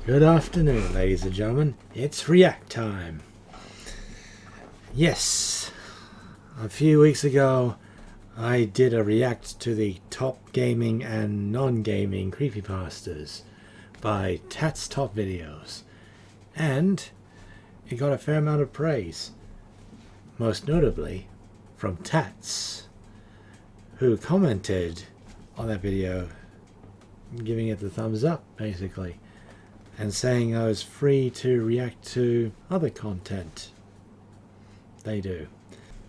Good afternoon, ladies and gentlemen. It's react time. Yes, a few weeks ago I did a react to the top gaming and non-gaming creepypastas by Tats TopVideos, and it got a fair amount of praise, most notably from Tats, who commented on that video giving it the thumbs up basically, and saying I was free to react to other content they do.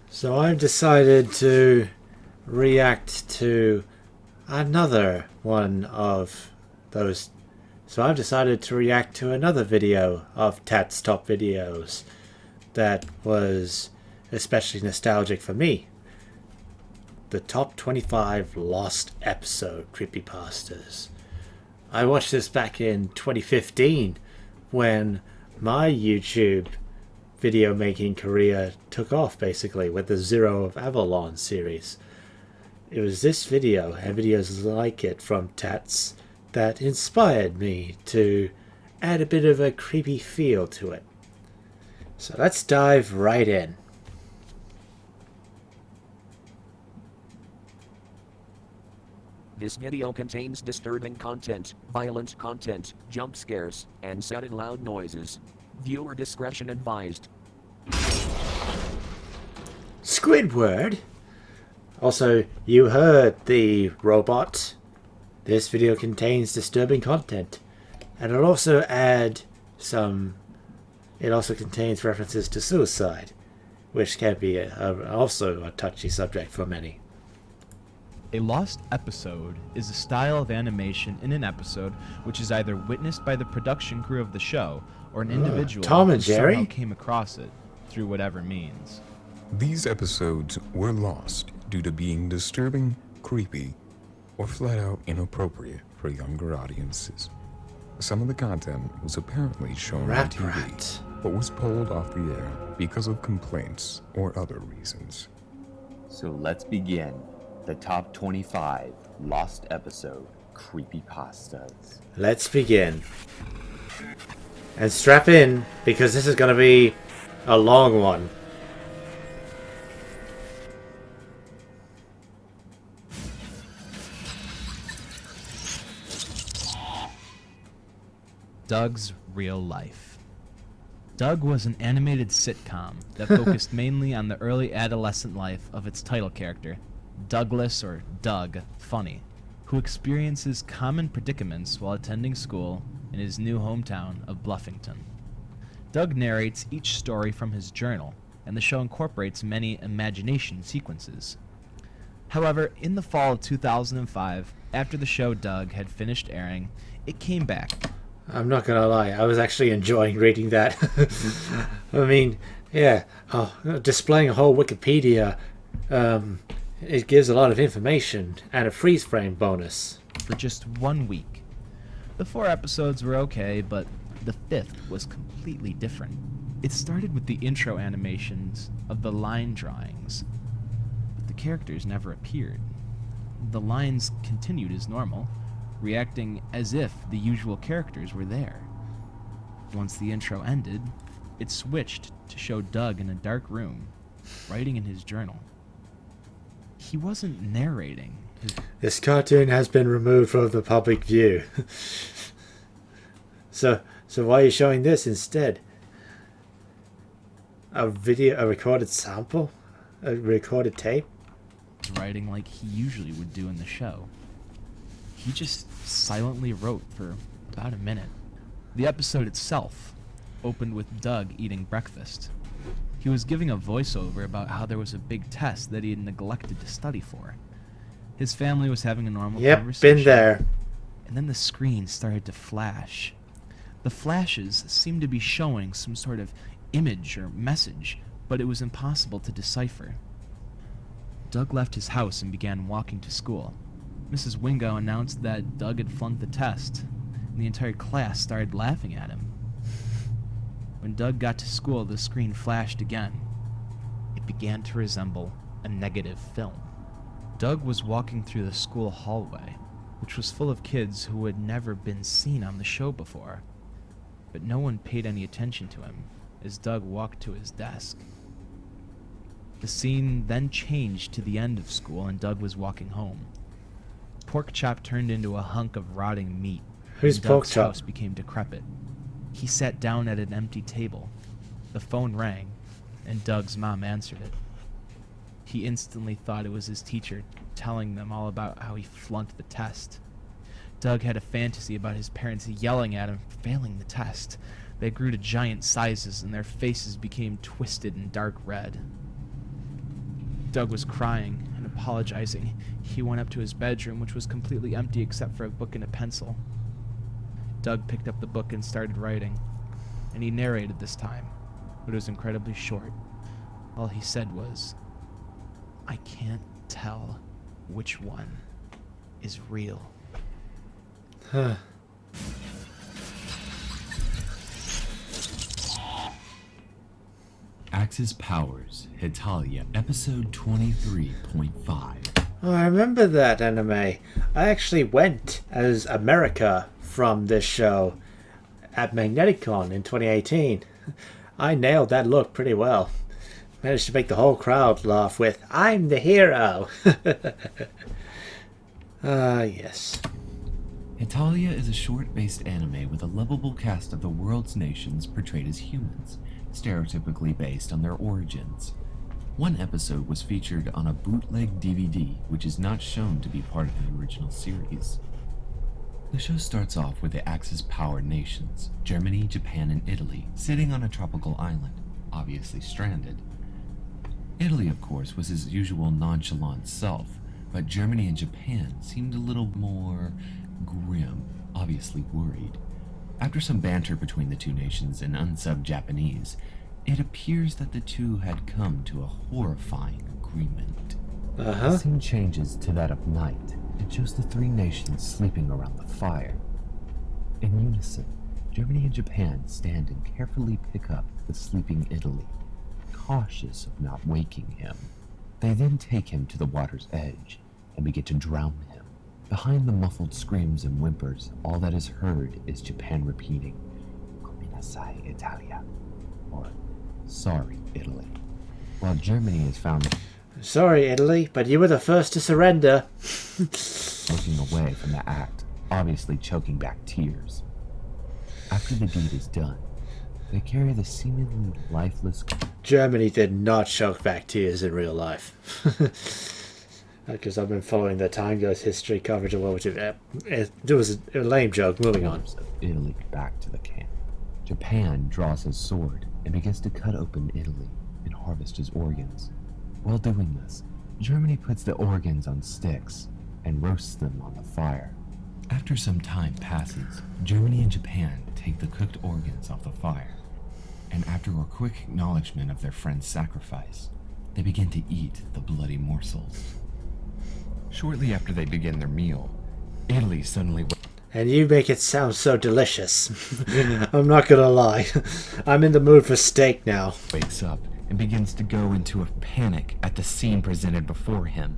So I've decided to react to another one of those. So I've decided to react to another video of Tats TopVideos that was especially nostalgic for me. The top 25 Lost Episode Creepypastas. I watched this back in 2015 when my YouTube video making career took off, basically with the Zero of Avalon series. It was this video and videos like it from Tats that inspired me to add a bit of a creepy feel to it. So let's dive right in. This video contains disturbing content, violent content, jump scares, and sudden loud noises. Viewer discretion advised. Squidward? Also, you heard the robot. This video contains disturbing content. And it'll also add some... It also contains references to suicide, which can be also a touchy subject for many. A lost episode is a style of animation in an episode which is either witnessed by the production crew of the show or an individual Tom who and Jerry? somehow came across it through whatever means. These episodes were lost due to being disturbing, creepy, or flat out inappropriate for younger audiences. Some of the content was apparently shown on TV, but was pulled off the air because of complaints or other reasons. So let's begin the top 25 Lost Episode Creepypastas. Let's begin. And strap in, because this is going to be a long one. Doug's Real Life. Doug was an animated sitcom that focused mainly on the early adolescent life of its title character, Douglas, or Doug Funny, who experiences common predicaments while attending school in his new hometown of Bluffington. Doug narrates each story from his journal, and the show incorporates many imagination sequences. However, in the fall of 2005, after the show Doug had finished airing, it came back. I'm not gonna lie, I was actually enjoying reading that. I mean, yeah, displaying a whole Wikipedia, it gives a lot of information and a freeze frame bonus. For just 1 week. The 4 episodes were okay, but the 5th was completely different. It started with the intro animations of the line drawings, but the characters never appeared. The lines continued as normal, reacting as if the usual characters were there. Once the intro ended, it switched to show Doug in a dark room, writing in his journal. He wasn't narrating. This cartoon has been removed from the public view. So why are you showing this instead? A recorded sample? A recorded tape? Writing like he usually would do in the show. He just silently wrote for about a minute. The episode itself opened with Doug eating breakfast. He was giving a voiceover about how there was a big test that he had neglected to study for. His family was having a normal conversation. Been there. And then the screen started to flash. The flashes seemed to be showing some sort of image or message, but it was impossible to decipher. Doug left his house and began walking to school. Mrs. Wingo announced that Doug had flunked the test, and the entire class started laughing at him. When Doug got to school, the screen flashed again. It began to resemble a negative film. Doug was walking through the school hallway, which was full of kids who had never been seen on the show before. but no one paid any attention to him as Doug walked to his desk. The scene then changed to the end of school and Doug was walking home. Pork Chop turned into a hunk of rotting meat. Who's and Pork Doug's Chop? house became decrepit. He sat down at an empty table. The phone rang, and Doug's mom answered it. He instantly thought it was his teacher telling them all about how he flunked the test. Doug had a fantasy about his parents yelling at him for failing the test. They grew to giant sizes, and their faces became twisted and dark red. Doug was crying and apologizing. He went up to his bedroom, which was completely empty except for a book and a pencil. Doug picked up the book and started writing, and he narrated this time, but it was incredibly short. All he said was, "I can't tell which one is real." Huh. Axis Powers, Hetalia, episode 23.5. Oh, I remember that anime. I actually went as America from this show at Magneticon in 2018. I nailed that look pretty well. Managed to make the whole crowd laugh with, "I'm the hero." Yes. Hetalia is a short-based anime with a lovable cast of the world's nations portrayed as humans, stereotypically based on their origins. One episode was featured on a bootleg DVD, which is not shown to be part of the original series. The show starts off with the Axis-powered nations, Germany, Japan, and Italy, sitting on a tropical island, obviously stranded. Italy, of course, was his usual nonchalant self, but Germany and Japan seemed a little more grim, obviously worried. After some banter between the two nations in unsubbed Japanese, it appears that the two had come to a horrifying agreement. The scene changes to that of night. It shows the three nations sleeping around the fire. In unison, Germany and Japan stand and carefully pick up the sleeping Italy, cautious of not waking him. They then take him to the water's edge and begin to drown him. Behind the muffled screams and whimpers, all that is heard is Japan repeating, "Come nasai, Italia," or "Sorry, Italy," while Germany is found Sorry, Italy, but you were the first to surrender. looking away from the act, obviously choking back tears. After the deed is done, they carry the seemingly lifeless Germany did not choke back tears in real life. Because I've been following the Time Goes history coverage of World War II. It was a lame joke. Moving on. corpse of Italy back to the camp. Japan draws his sword and begins to cut open Italy and harvest his organs. While doing this, Germany puts the organs on sticks and roasts them on the fire. After some time passes, Germany and Japan take the cooked organs off the fire, and after a quick acknowledgement of their friend's sacrifice, they begin to eat the bloody morsels. Shortly after they begin their meal, Italy suddenly And you make it sound so delicious. I'm not gonna lie. I'm in the mood for steak now. wakes up and begins to go into a panic at the scene presented before him.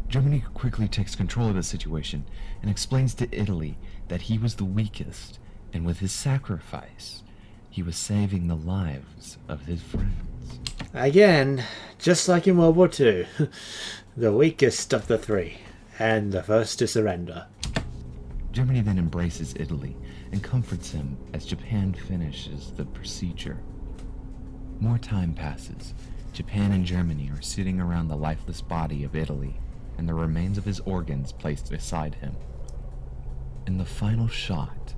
Germany quickly takes control of the situation and explains to Italy that he was the weakest, and with his sacrifice, he was saving the lives of his friends. Again, just like in World War II. The weakest of the three. And the first to surrender. Germany then embraces Italy and comforts him as Japan finishes the procedure. More time passes. Japan and Germany are sitting around the lifeless body of Italy and the remains of his organs placed beside him. In the final shot,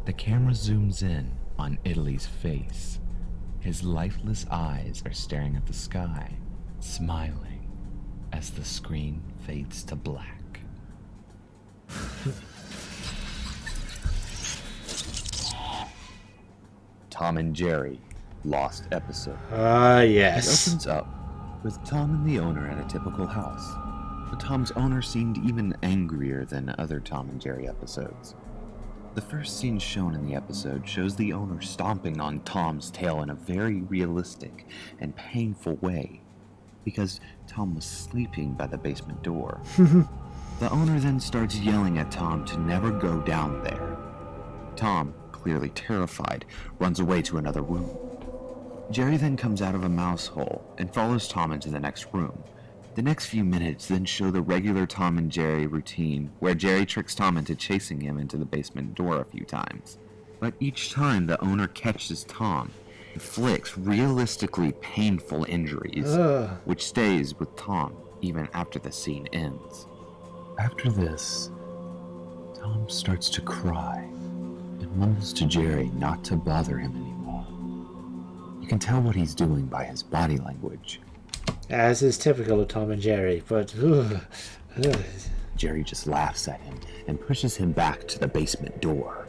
the camera zooms in on Italy's face. His lifeless eyes are staring at the sky, smiling as the screen fades to black. Tom and Jerry, Lost Episode. It Yes. opens up with Tom and the owner at a typical house. But Tom's owner seemed even angrier than other Tom and Jerry episodes. The first scene shown in the episode shows the owner stomping on Tom's tail in a very realistic and painful way, because Tom was sleeping by the basement door. The owner then starts yelling at Tom to never go down there. Tom, clearly terrified, runs away to another room. Jerry then comes out of a mouse hole and follows Tom into the next room. The next few minutes then show the regular Tom and Jerry routine, where Jerry tricks Tom into chasing him into the basement door a few times. But each time the owner catches Tom, inflicts realistically painful injuries, which stays with Tom even after the scene ends. After this, Tom starts to cry and mumbles to Jerry not to bother him anymore. You can tell what he's doing by his body language. As is typical of Tom and Jerry, but... Jerry just laughs at him and pushes him back to the basement door.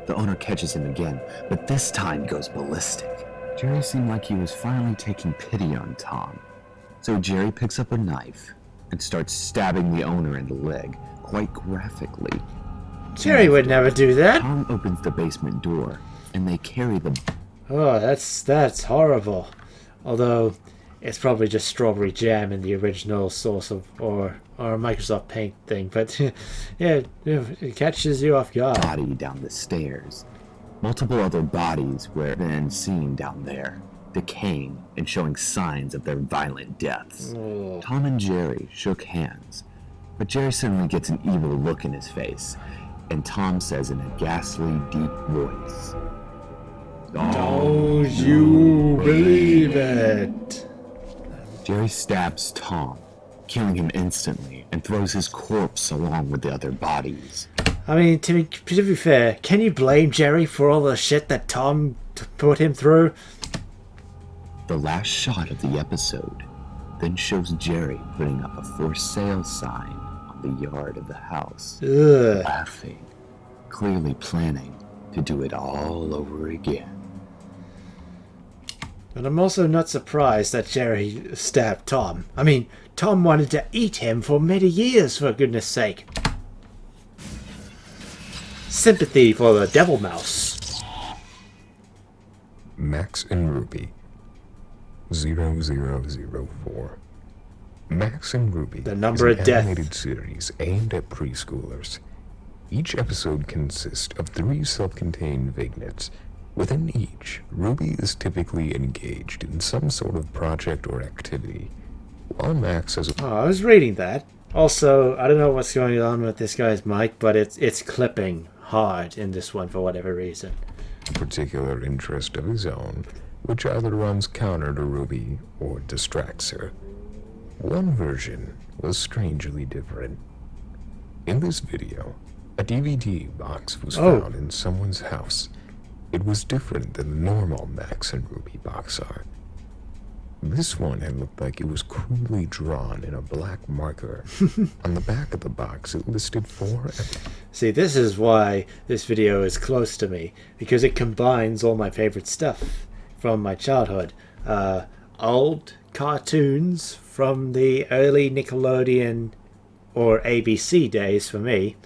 The owner catches him again, but this time goes ballistic. Jerry seemed like he was finally taking pity on Tom. So Jerry picks up a knife and starts stabbing the owner in the leg, quite graphically. Jerry would never do that. Tom opens the basement door, and they carry the... Oh, that's horrible. Although, it's probably just strawberry jam in the original source of... or a Microsoft Paint thing. But, yeah, it catches you off guard. body down the stairs. Multiple other bodies were then seen down there, decaying and showing signs of their violent deaths. Oh. Tom and Jerry shook hands, but Jerry suddenly gets an evil look in his face, and Tom says in a ghastly, deep voice, Don't you believe it? Jerry stabs Tom, killing him instantly, and throws his corpse along with the other bodies. I mean, to be fair, can you blame Jerry for all the shit that Tom put him through? The last shot of the episode then shows Jerry putting up a for sale sign on the yard of the house, Ugh. laughing, clearly planning to do it all over again. But I'm also not surprised that Jerry stabbed Tom. I mean, Tom wanted to eat him for many years, for goodness sake. Sympathy for the devil mouse. Max and Ruby 0004. Max and Ruby The number is of an death. animated series aimed at preschoolers. Each episode consists of 3 self-contained vignettes. Within each, Ruby is typically engaged in some sort of project or activity, while Max has a Oh, I was reading that. Also, I don't know what's going on with this guy's mic, but it's clipping hard in this one for whatever reason. particular interest of his own, which either runs counter to Ruby or distracts her. One version was strangely different. In this video, a DVD box was found in someone's house. It was different than the normal Max and Ruby box art. This one had looked like it was crudely drawn in a black marker. On the back of the box, it listed 4 See, this is why this video is close to me, because it combines all my favorite stuff from my childhood. Old cartoons from the early Nickelodeon or ABC days for me,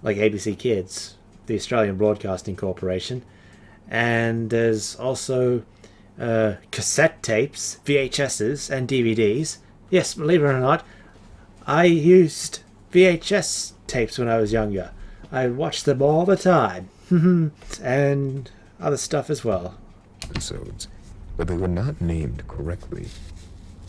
like ABC Kids, the Australian Broadcasting Corporation, and there's also cassette tapes, VHSs, and DVDs. Yes, believe it or not, I used VHS tapes when I was younger. I watched them all the time. And other stuff as well. episodes, but they were not named correctly.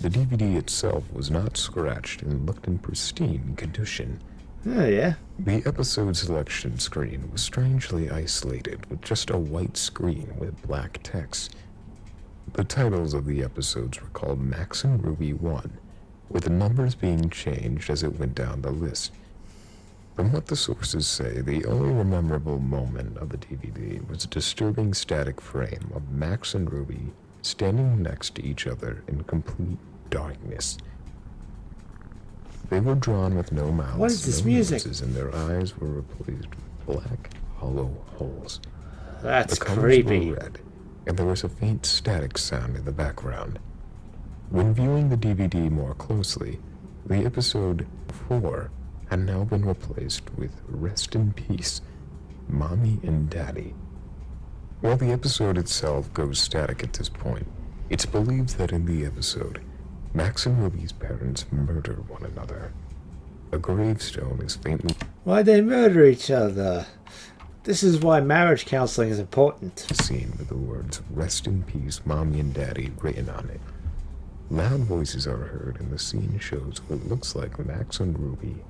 The DVD itself was not scratched and looked in pristine condition. Oh, yeah. The episode selection screen was strangely isolated, with just a white screen with black text. The titles of the episodes were called Max and Ruby 1, with the numbers being changed as it went down the list. From what the sources say, the only memorable moment of the DVD was a disturbing static frame of Max and Ruby standing next to each other in complete darkness. They were drawn with no mouths, What is this no music? noses, and their eyes were replaced with black, hollow holes. That's The colors creepy. were red, and there was a faint static sound in the background. When viewing the DVD more closely, the episode 4 had now been replaced with Rest in Peace, Mommy and Daddy. While the episode itself goes static at this point, it's believed that in the episode, Max and Ruby's parents murder one another. A gravestone is faintly Why'd they murder each other? This is why marriage counseling is important. Scene with the words "Rest in peace, Mommy and Daddy" written on it. Loud voices are heard, and the scene shows what looks like Max and Ruby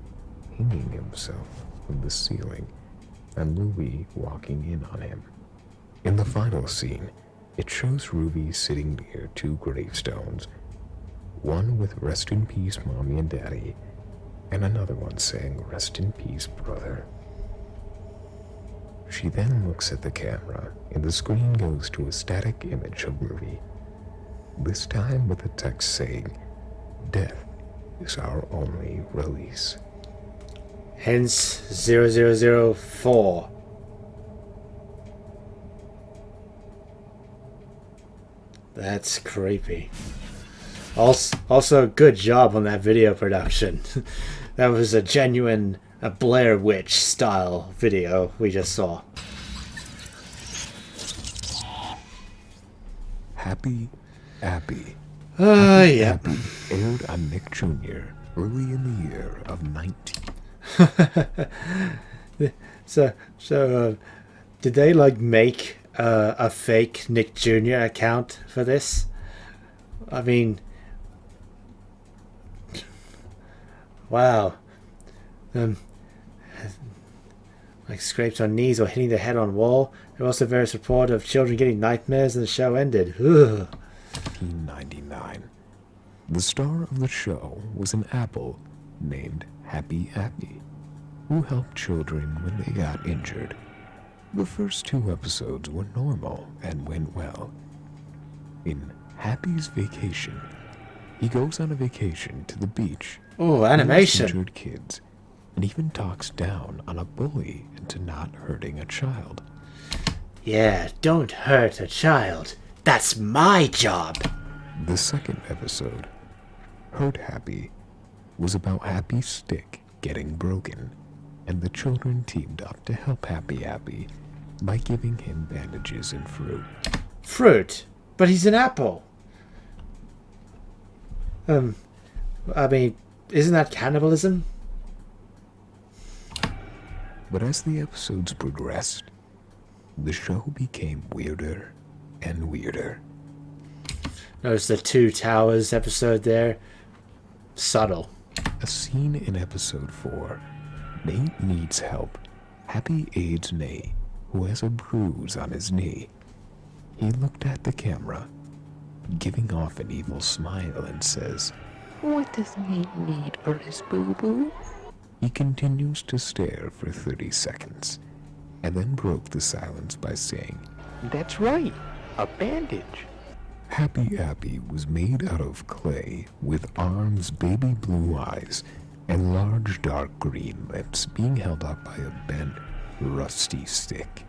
hanging himself from the ceiling, and Ruby walking in on him. In the final scene, it shows Ruby sitting near two gravestones, one with "Rest in peace, Mommy and Daddy," and another one saying "Rest in peace, brother." She then looks at the camera, and the screen goes to a static image of Ruby, this time with the text saying, "Death is our only release." Hence 0004. That's creepy. Also, good job on that video production. That was a genuine Blair Witch style video we just saw. Happy Appy. Yeah. Appy aired on Nick Jr. early in the year of 19. So, did they like make a fake Nick Jr. account for this? I mean, wow. Like scrapes on knees or hitting their head on wall. There were also various reports of children getting nightmares, and the show ended. Ugh. 1999. The star of the show was an apple named Happy Appy, who helped children when they got injured. The first 2 episodes were normal and went well. In Happy's Vacation, he goes on a vacation to the beach. Oh, He animation. injured kids, and even talks down on a bully into not hurting a child. Yeah, don't hurt a child. That's my job. The second episode, Hurt Happy, was about Happy's stick getting broken, and the children teamed up to help Happy Appy by giving him bandages and fruit. Fruit, but he's an apple. I mean, isn't that cannibalism? But as the episodes progressed, the show became weirder and weirder. Notice the Two Towers episode there. Subtle. A scene in episode 4, Nate needs help. Happy aids Nate, who has a bruise on his knee. He looked at the camera, giving off an evil smile, and says, What does Nate need for his boo-boo? He continues to stare for 30 seconds, and then broke the silence by saying, That's right, a bandage. Happy Appy was made out of clay with arms, baby blue eyes, and large dark green lips being held up by a bent, rusty stick.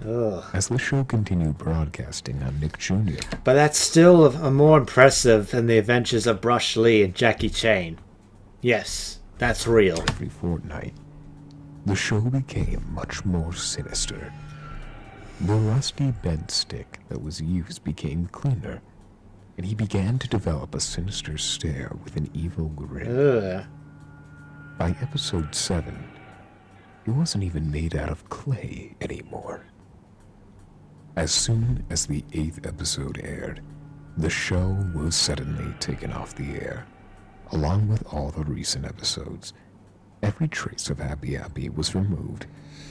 Ugh. As the show continued broadcasting on Nick Jr., But that's still a more impressive than the adventures of Bruce Lee and Jackie Chan. Yes, that's real. every fortnight, the show became much more sinister. The rusty bent stick that was used became cleaner, and he began to develop a sinister stare with an evil grin. Ugh. By episode 7, it wasn't even made out of clay anymore. As soon as the 8th episode aired, the show was suddenly taken off the air, along with all the recent episodes. Every trace of Happy Appy was removed,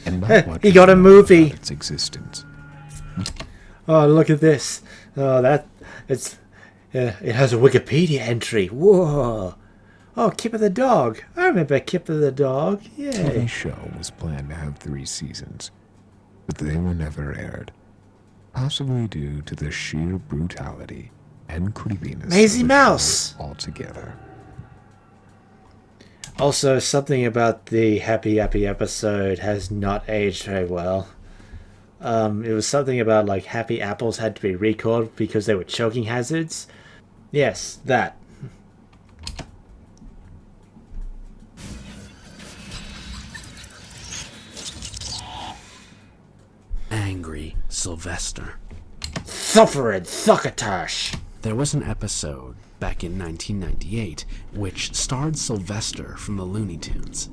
and not much He got a is known movie. about its existence. Oh, look at this. Oh, it has a Wikipedia entry. Whoa. Oh, Kipper the dog. I remember Kipper the dog. The Yeah. show was planned to have 3 seasons, but they were never aired, possibly due to the sheer brutality and creepiness Maisie of the Mouse. show altogether. Also, something about the Happy Happy episode has not aged very well. It was something about like happy apples had to be recalled because they were choking hazards. Yes, that. Angry Sylvester. Suffering Succotash. There was an episode back in 1998 which starred Sylvester from the Looney Tunes.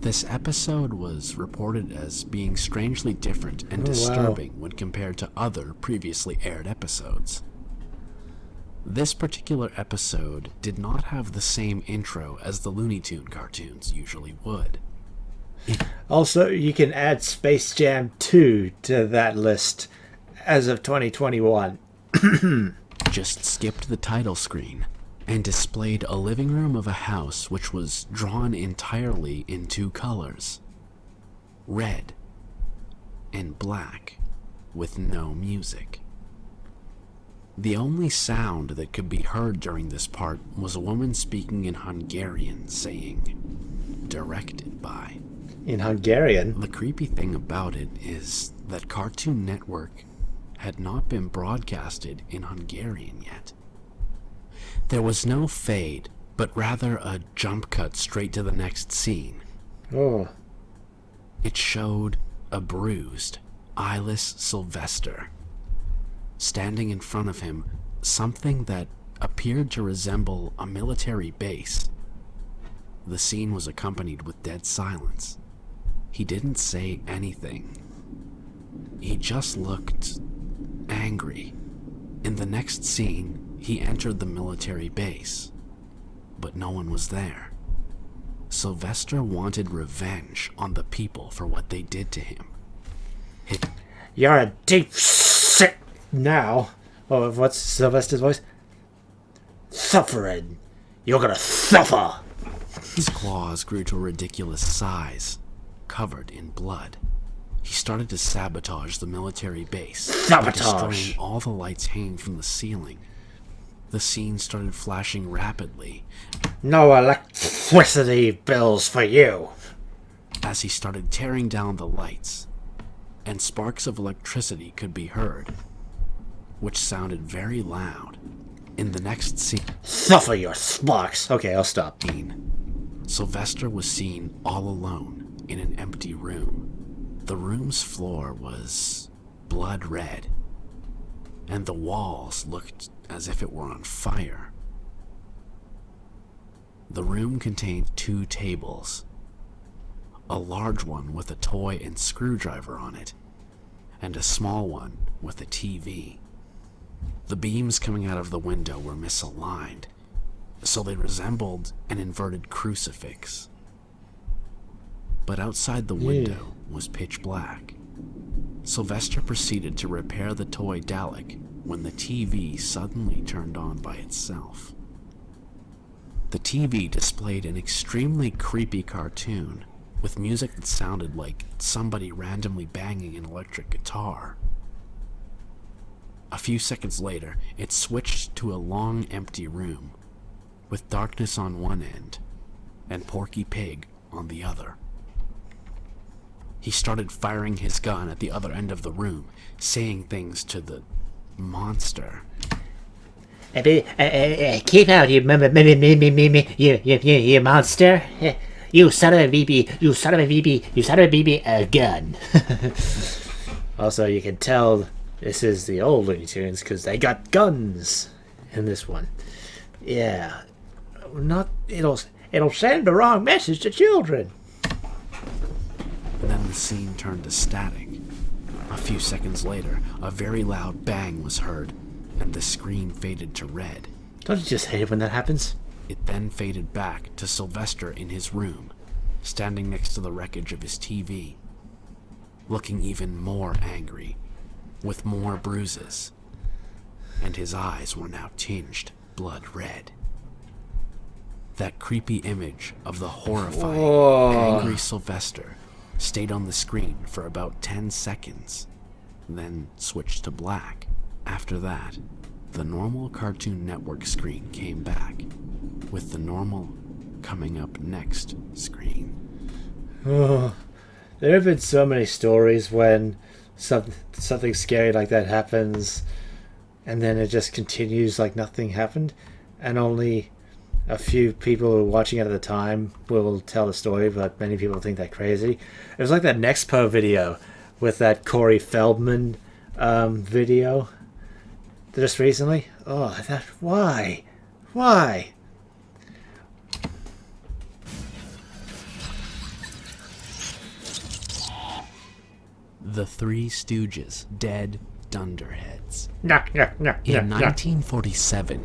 This episode was reported as being strangely different and wow. disturbing when compared to other previously aired episodes. This particular episode did not have the same intro as the Looney Tune cartoons usually would. Also, you can add Space Jam 2 to that list as of 2021. Just skipped the title screen and displayed a living room of a house which was drawn entirely in two colors, red and black, with no music. The only sound that could be heard during this part was a woman speaking in Hungarian saying, "Directed by." In Hungarian? The creepy thing about it is that Cartoon Network had not been broadcasted in Hungarian yet. There was no fade, but rather a jump cut straight to the next scene. Oh. It showed a bruised, eyeless Sylvester. Standing in front of him, something that appeared to resemble a military base. The scene was accompanied with dead silence. He didn't say anything. He just looked angry. In the next scene, he entered the military base, but no one was there. Sylvester wanted revenge on the people for what they did to him. You're a deep sick now. Oh, what's Sylvester's voice? Suffering. You're gonna suffer. His claws grew to a ridiculous size, covered in blood. He started to sabotage the military base, Sabotage! destroying all the lights hanging from the ceiling. The scene started flashing rapidly. No electricity bills for you. As he started tearing down the lights, and sparks of electricity could be heard, which sounded very loud. In the next scene, Suffer your sparks. Okay, I'll stop. Sylvester was seen all alone in an empty room. The room's floor was blood red, and the walls looked as if it were on fire. The room contained two tables, a large one with a toy and screwdriver on it, and a small one with a TV. The beams coming out of the window were misaligned, so they resembled an inverted crucifix. But outside the window was pitch black. Sylvester proceeded to repair the toy Dalek when the TV suddenly turned on by itself. The TV displayed an extremely creepy cartoon with music that sounded like somebody randomly banging an electric guitar. A few seconds later, it switched to a long, empty room, with darkness on one end and Porky Pig on the other. He started firing his gun at the other end of the room, saying things to the monster. Keep out, you you monster. You son of a BB, you son of a BB, you son of a BB, a gun. Also, you can tell this is the old Looney Tunes because they got guns in this one. Yeah. It'll send the wrong message to children. Then the scene turned to static. A few seconds later, a very loud bang was heard, and the screen faded to red. Don't you just hate it when that happens? It then faded back to Sylvester in his room, standing next to the wreckage of his TV, looking even more angry, with more bruises, and his eyes were now tinged blood red. That creepy image of the horrifying, angry Sylvester stayed on the screen for about 10 seconds, then switched to black. After that, the normal Cartoon Network screen came back, with the normal coming up next screen. Oh, there have been so many stories when something scary like that happens, and then it just continues like nothing happened, and only a few people who are watching it at the time will tell the story, but many people think they're crazy. It was like that Nexpo video with that Corey Feldman video just recently. Oh, why? The Three Stooges' Dead Dunderheads. No. In 1947,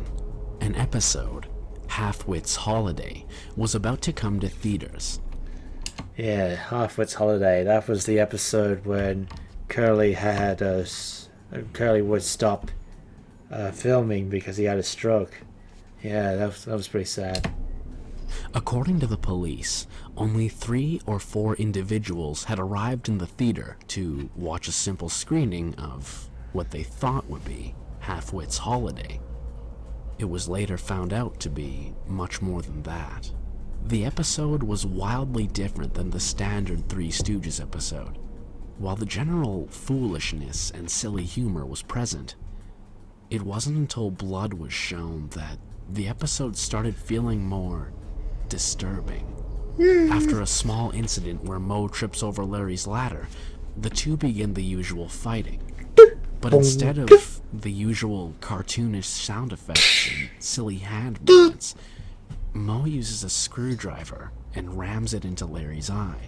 an episode, Halfwit's Holiday, was about to come to theaters. Yeah, Halfwit's Holiday. That was the episode when Curly would stop filming because he had a stroke. Yeah, that was pretty sad. According to the police, only 3 or 4 individuals had arrived in the theater to watch a simple screening of what they thought would be Halfwit's Holiday. It was later found out to be much more than that. The episode was wildly different than the standard Three Stooges episode. While the general foolishness and silly humor was present, it wasn't until blood was shown that the episode started feeling more disturbing. After a small incident where Moe trips over Larry's ladder, the two begin the usual fighting. But instead of the usual cartoonish sound effects and silly hand movements, Moe uses a screwdriver and rams it into Larry's eye.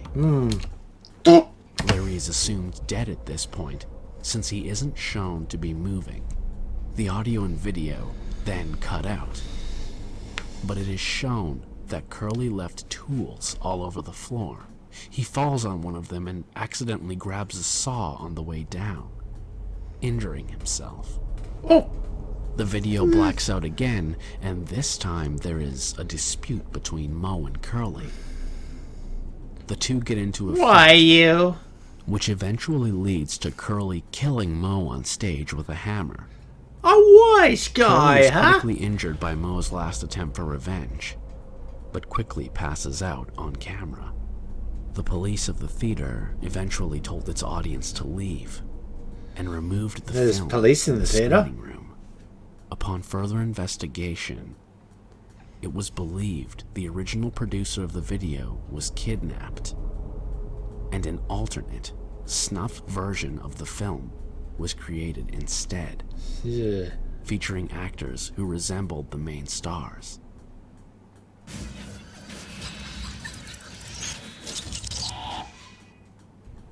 Larry is assumed dead at this point, since he isn't shown to be moving. The audio and video then cut out. But it is shown that Curly left tools all over the floor. He falls on one of them and accidentally grabs a saw on the way down, injuring himself. The video blacks out again, and this time there is a dispute between Moe and Curly. The two get into a fight, which eventually leads to Curly killing Moe on stage with a hammer. A wise guy, Curly is critically injured by Moe's last attempt for revenge, but quickly passes out on camera. The police of the theater eventually told its audience to leave and removed the There's film police in from the theater? screening room. Upon further investigation, it was believed the original producer of the video was kidnapped, and an alternate, snuff version of the film was created instead, featuring actors who resembled the main stars.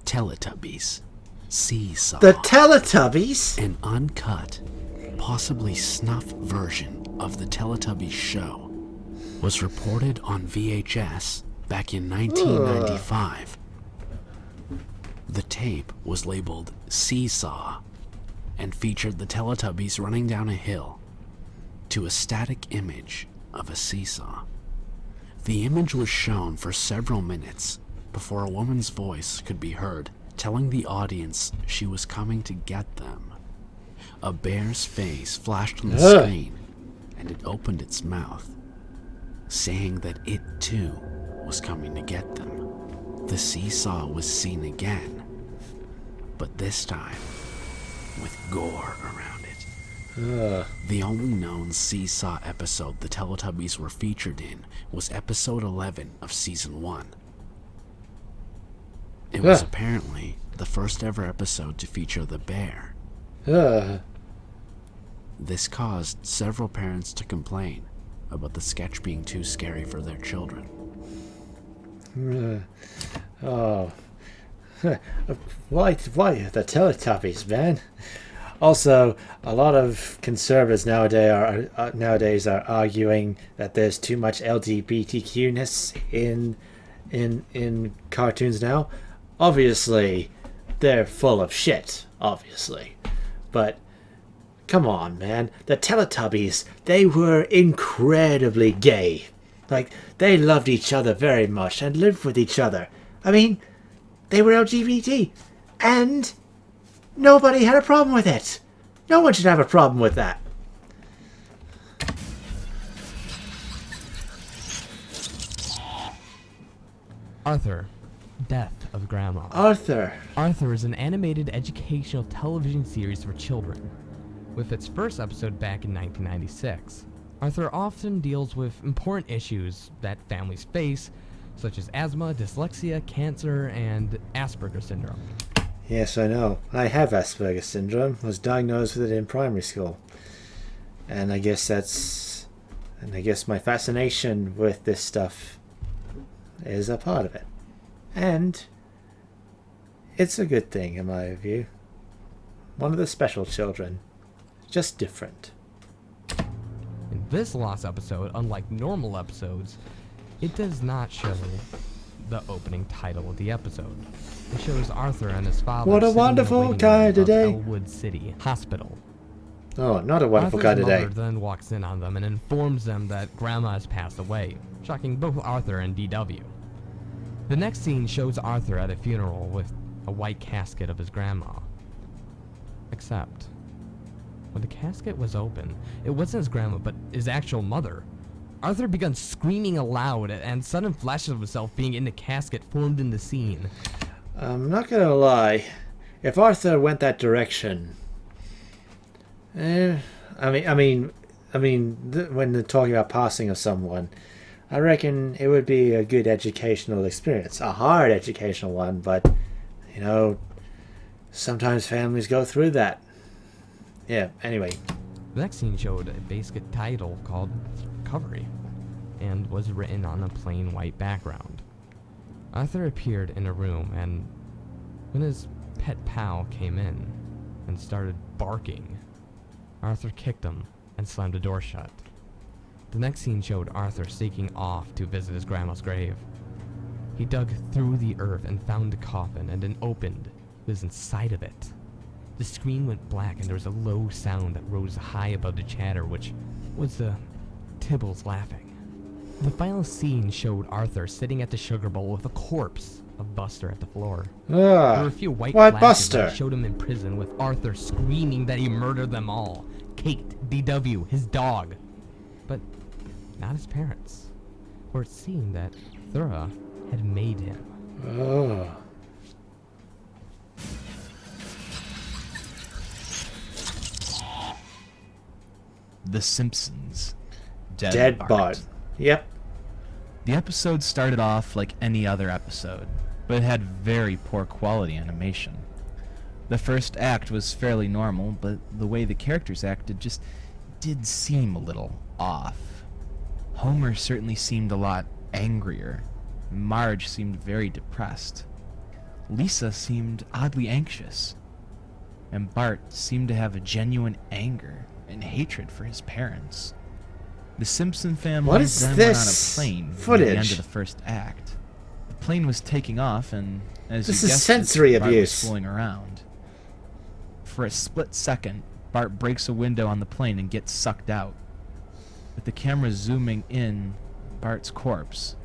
Teletubbies. Seesaw. The Teletubbies? An uncut, possibly snuff version of the Teletubbies show was reported on VHS back in 1995. The tape was labeled Seesaw and featured the Teletubbies running down a hill to a static image of a seesaw. The image was shown for several minutes before a woman's voice could be heard telling the audience she was coming to get them. A bear's face flashed on the screen, and it opened its mouth, saying that it too was coming to get them. The seesaw was seen again, but this time with gore around it. The only known seesaw episode the Teletubbies were featured in was episode 11 of season 1. It was apparently the first ever episode to feature the bear. This caused several parents to complain about the sketch being too scary for their children. Why the Teletubbies, man? Also, a lot of conservatives nowadays are arguing that there's too much LGBTQ-ness in cartoons now. Obviously, they're full of shit, obviously. But, come on, man. The Teletubbies, they were incredibly gay. Like, they loved each other very much and lived with each other. I mean, they were LGBT. And nobody had a problem with it. No one should have a problem with that. Arthur, Death of Grandma. Arthur is an animated educational television series for children, with its first episode back in 1996. Arthur often deals with important issues that families face, such as asthma, dyslexia, cancer, and Asperger's syndrome. Yes, I know. I have Asperger's syndrome. I was diagnosed with it in primary school. And I guess my fascination with this stuff is a part of it. And It's a good thing, in my view. One of the special children. Just different. In this Lost episode, unlike normal episodes, it does not show the opening title of the episode. It shows Arthur and his father. What a sitting in wonderful waiting guy room of today. Elwood City Hospital. Oh, not a wonderful guy Arthur's today. mother then walks in on them and informs them that Grandma has passed away, shocking both Arthur and DW. The next scene shows Arthur at a funeral with a white casket of his grandma. Except, when the casket was open, it wasn't his grandma, but his actual mother. Arthur began screaming aloud, and sudden flashes of himself being in the casket formed in the scene. I'm not gonna lie. If Arthur went that direction, when they're talking about passing of someone, I reckon it would be a good educational experience. A hard educational one, but, you know, sometimes families go through that. Yeah, anyway. The next scene showed a basic title called Recovery, and was written on a plain white background. Arthur appeared in a room, and when his pet pal came in and started barking, Arthur kicked him and slammed the door shut. The next scene showed Arthur sneaking off to visit his grandma's grave. He dug through the earth and found the coffin, and then opened what was inside of it. The screen went black, and there was a low sound that rose high above the chatter, which was the Tibbles laughing. The final scene showed Arthur sitting at the sugar bowl with a corpse of Buster at the floor. There were a few white why flashes Buster? that showed him in prison, with Arthur screaming that he murdered them all. Kate, DW, his dog. But not his parents. For it seemed that Thura had made him. Oh. The Simpsons. Dead Bart. Yep. The episode started off like any other episode, but it had very poor quality animation. The first act was fairly normal, but the way the characters acted just did seem a little off. Homer certainly seemed a lot angrier. Marge seemed very depressed. Lisa seemed oddly anxious. And Bart seemed to have a genuine anger and hatred for his parents. The Simpson family What is then this went on a plane footage? near the end of the first act. The plane was taking off, and as This you is guessed, sensory Bart was abuse. fooling around. For a split second, Bart breaks a window on the plane and gets sucked out, with the camera zooming in Bart's corpse.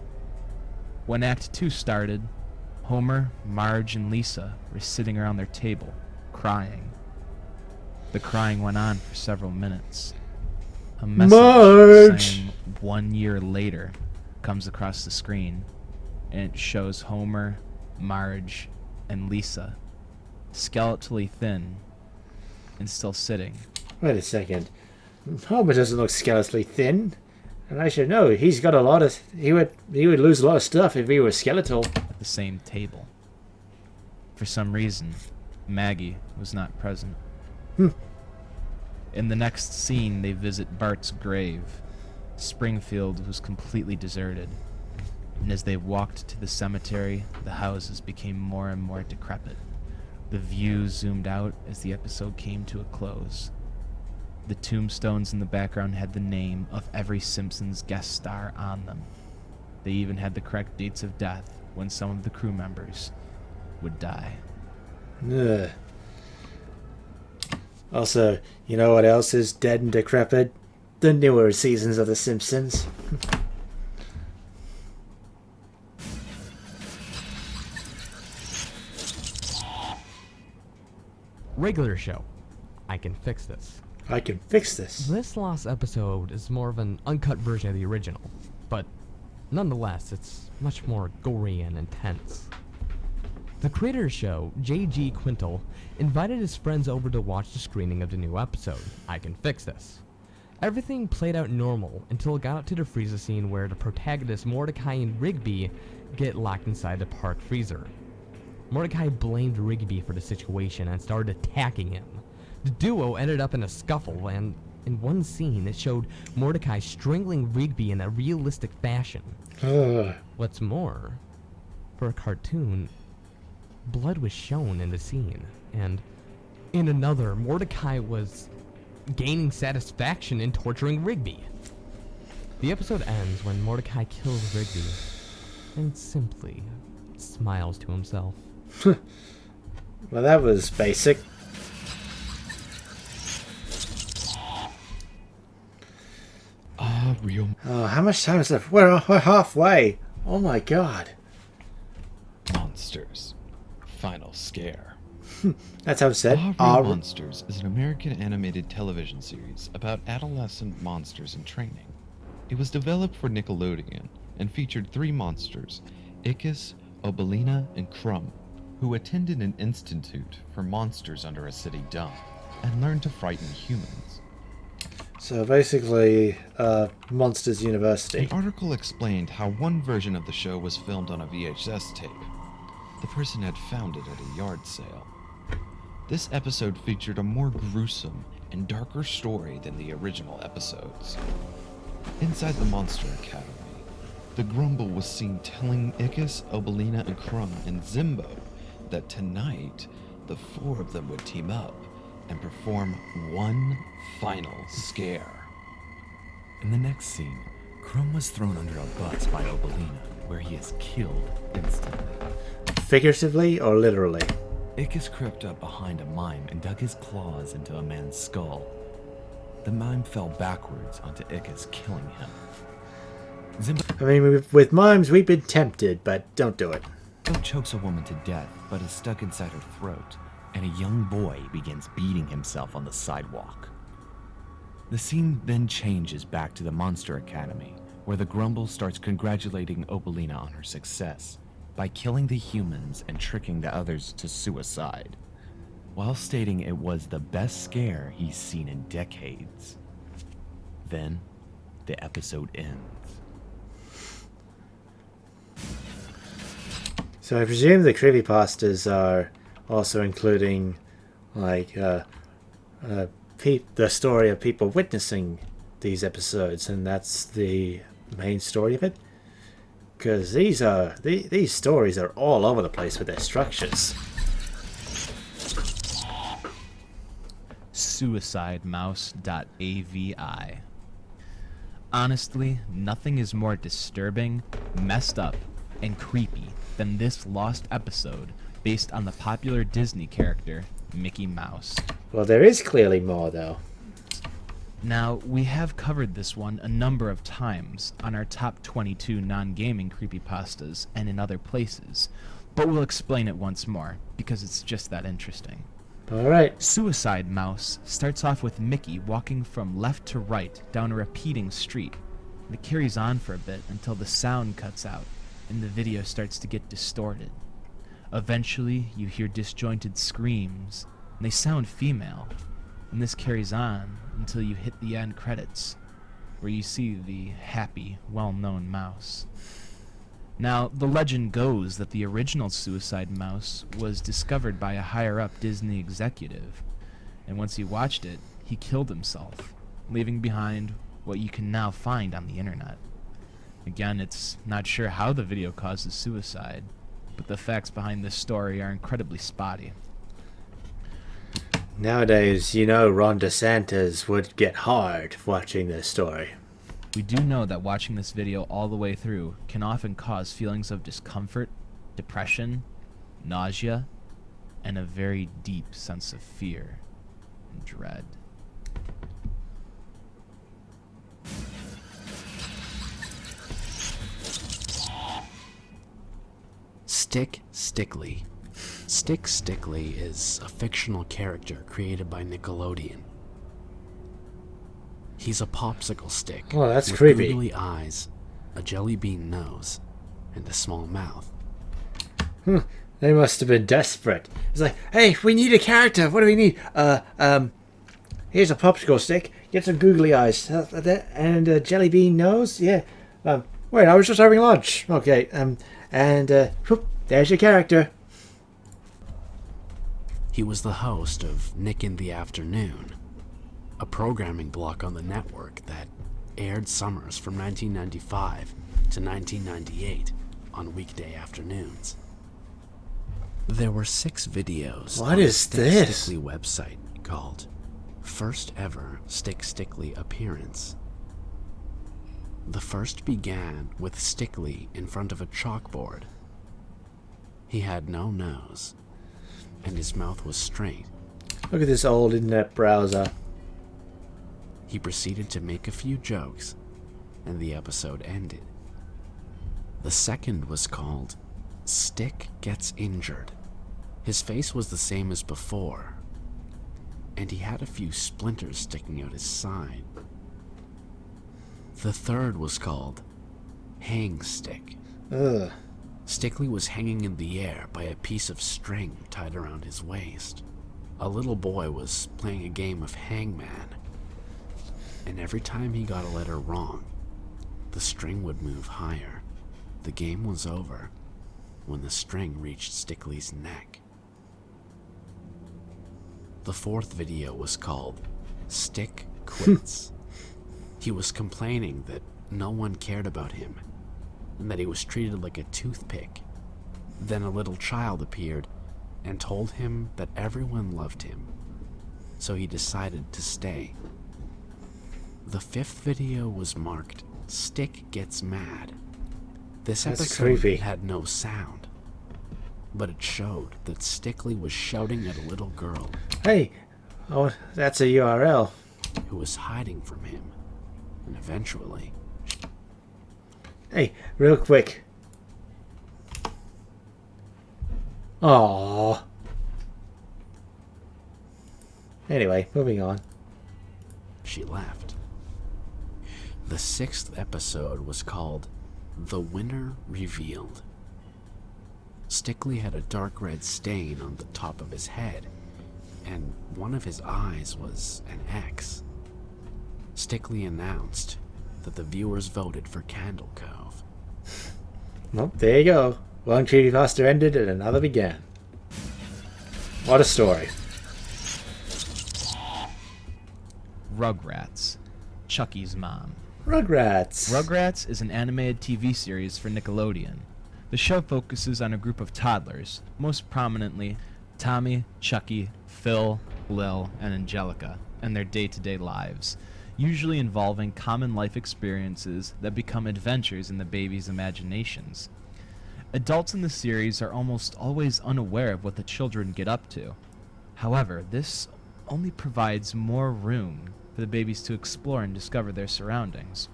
When Act 2 started, Homer, Marge, and Lisa were sitting around their table, crying. The crying went on for several minutes. A message Marge! saying 1 year later comes across the screen, and it shows Homer, Marge, and Lisa, skeletally thin and still sitting. Wait a second. Homer doesn't look skeletally thin. And I should know, he's got a lot of... He would lose a lot of stuff if he were skeletal. At the same table. For some reason, Maggie was not present. In the next scene, they visit Bart's grave. Springfield was completely deserted, and as they walked to the cemetery, the houses became more and more decrepit. The view zoomed out as the episode came to a close. The tombstones in the background had the name of every Simpsons guest star on them. They even had the correct dates of death when some of the crew members would die. Ugh. Also, you know what else is dead and decrepit? The newer seasons of The Simpsons. Regular show. I Can Fix This. I can fix this. This Lost episode is more of an uncut version of the original, but nonetheless, it's much more gory and intense. The creator of the show, J.G. Quintal, invited his friends over to watch the screening of the new episode, I Can Fix This. Everything played out normal until it got up to the freezer scene where the protagonists Mordecai and Rigby get locked inside the park freezer. Mordecai blamed Rigby for the situation and started attacking him. The duo ended up in a scuffle, and in one scene it showed Mordecai strangling Rigby in a realistic fashion. Ugh. What's more, for a cartoon, blood was shown in the scene, and in another, Mordecai was gaining satisfaction in torturing Rigby. The episode ends when Mordecai kills Rigby and simply smiles to himself. Well, that was basic. Real Oh, how much time is left? We're halfway. Oh my god. Monsters. Final scare. That's how it said. Real Monsters is an American animated television series about adolescent monsters in training. It was developed for Nickelodeon and featured 3 monsters, Ickis, Obelina, and Crumb, who attended an institute for monsters under a city dump and learned to frighten humans. So basically, Monsters University. An article explained how one version of the show was filmed on a VHS tape. The person had found it at a yard sale. This episode featured a more gruesome and darker story than the original episodes. Inside the Monster Academy, the Grumble was seen telling Ickis, Obelina, and Crumb and Zimbo that tonight the 4 of them would team up and perform one final scare. In the next scene, Crumb was thrown under a bus by Obelina, where he is killed instantly. Figuratively or literally? Ickis crept up behind a mime and dug his claws into a man's skull. The mime fell backwards onto Ickis, killing him. Zimbo I mean, with mimes, we've been tempted, but don't do it. chokes a woman to death, but is stuck inside her throat, and a young boy begins beating himself on the sidewalk. The scene then changes back to the Monster Academy, where the Grumble starts congratulating Obelina on her success by killing the humans and tricking the others to suicide, while stating it was the best scare he's seen in decades. Then, the episode ends. So I presume the creepypastas are also including, like, the story of people witnessing these episodes, and that's the main story of it. Because these stories are all over the place with their structures. Suicidemouse.avi. Honestly, nothing is more disturbing, messed up, and creepy than this Lost episode based on the popular Disney character Mickey Mouse. Well, there is clearly more, though. Now, we have covered this one a number of times on our top 22 non-gaming creepypastas and in other places, but we'll explain it once more, because it's just that interesting. Alright. Suicide Mouse starts off with Mickey walking from left to right down a repeating street. And it carries on for a bit until the sound cuts out, and the video starts to get distorted. Eventually, you hear disjointed screams, and they sound female, and this carries on until you hit the end credits, where you see the happy, well-known mouse. Now, the legend goes that the original Suicide Mouse was discovered by a higher-up Disney executive, and once he watched it, he killed himself, leaving behind what you can now find on the internet. Again, it's not sure how the video causes suicide, but the facts behind this story are incredibly spotty. Nowadays, you know Ron DeSantis would get hard watching this story. We do know that watching this video all the way through can often cause feelings of discomfort, depression, nausea, and a very deep sense of fear and dread. Stick Stickly. Stick Stickly is a fictional character created by Nickelodeon. He's a popsicle stick Oh, that's with creepy. googly eyes, a jelly bean nose, and a small mouth. They must have been desperate. It's like, hey, we need a character. What do we need? Here's a popsicle stick. Get some googly eyes and a jelly bean nose. Yeah. Wait, I was just having lunch. Okay. Whoop, there's your character. He was the host of Nick in the Afternoon, a programming block on the network that aired summers from 1995 to 1998 on weekday afternoons. There were 6 videos What on is the Stick this? Stickly website called First Ever Stick Stickly Appearance. The first began with Stickly in front of a chalkboard. He had no nose, and his mouth was straight. Look at this old internet browser. He proceeded to make a few jokes, and the episode ended. The second was called Stick Gets Injured. His face was the same as before, and he had a few splinters sticking out his side. The third was called Hang Stick. Ugh. Stickly was hanging in the air by a piece of string tied around his waist. A little boy was playing a game of hangman, and every time he got a letter wrong, the string would move higher. The game was over when the string reached Stickly's neck. The fourth video was called Stick Quits. He was complaining that no one cared about him and that he was treated like a toothpick. Then a little child appeared and told him that everyone loved him, so he decided to stay. The fifth video was marked Stick Gets Mad. This That's episode creepy. had no sound, but it showed that Stickly was shouting at a little girl Hey, oh, that's a URL. who was hiding from him, and eventually Hey, real quick. Aww. Anyway, moving on. she left. The sixth episode was called The Winner Revealed. Stickly had a dark red stain on the top of his head, and one of his eyes was an X. Stickly announced that the viewers voted for Candle Cove. Well, there you go. One creepypasta ended and another began. What a story. Rugrats, Chucky's mom. Rugrats. Rugrats is an animated TV series for Nickelodeon. The show focuses on a group of toddlers, most prominently Tommy, Chucky, Phil, Lil, and Angelica, and their day-to-day lives, usually involving common life experiences that become adventures in the babies' imaginations. Adults in the series are almost always unaware of what the children get up to. However, this only provides more room for the babies to explore and discover their surroundings.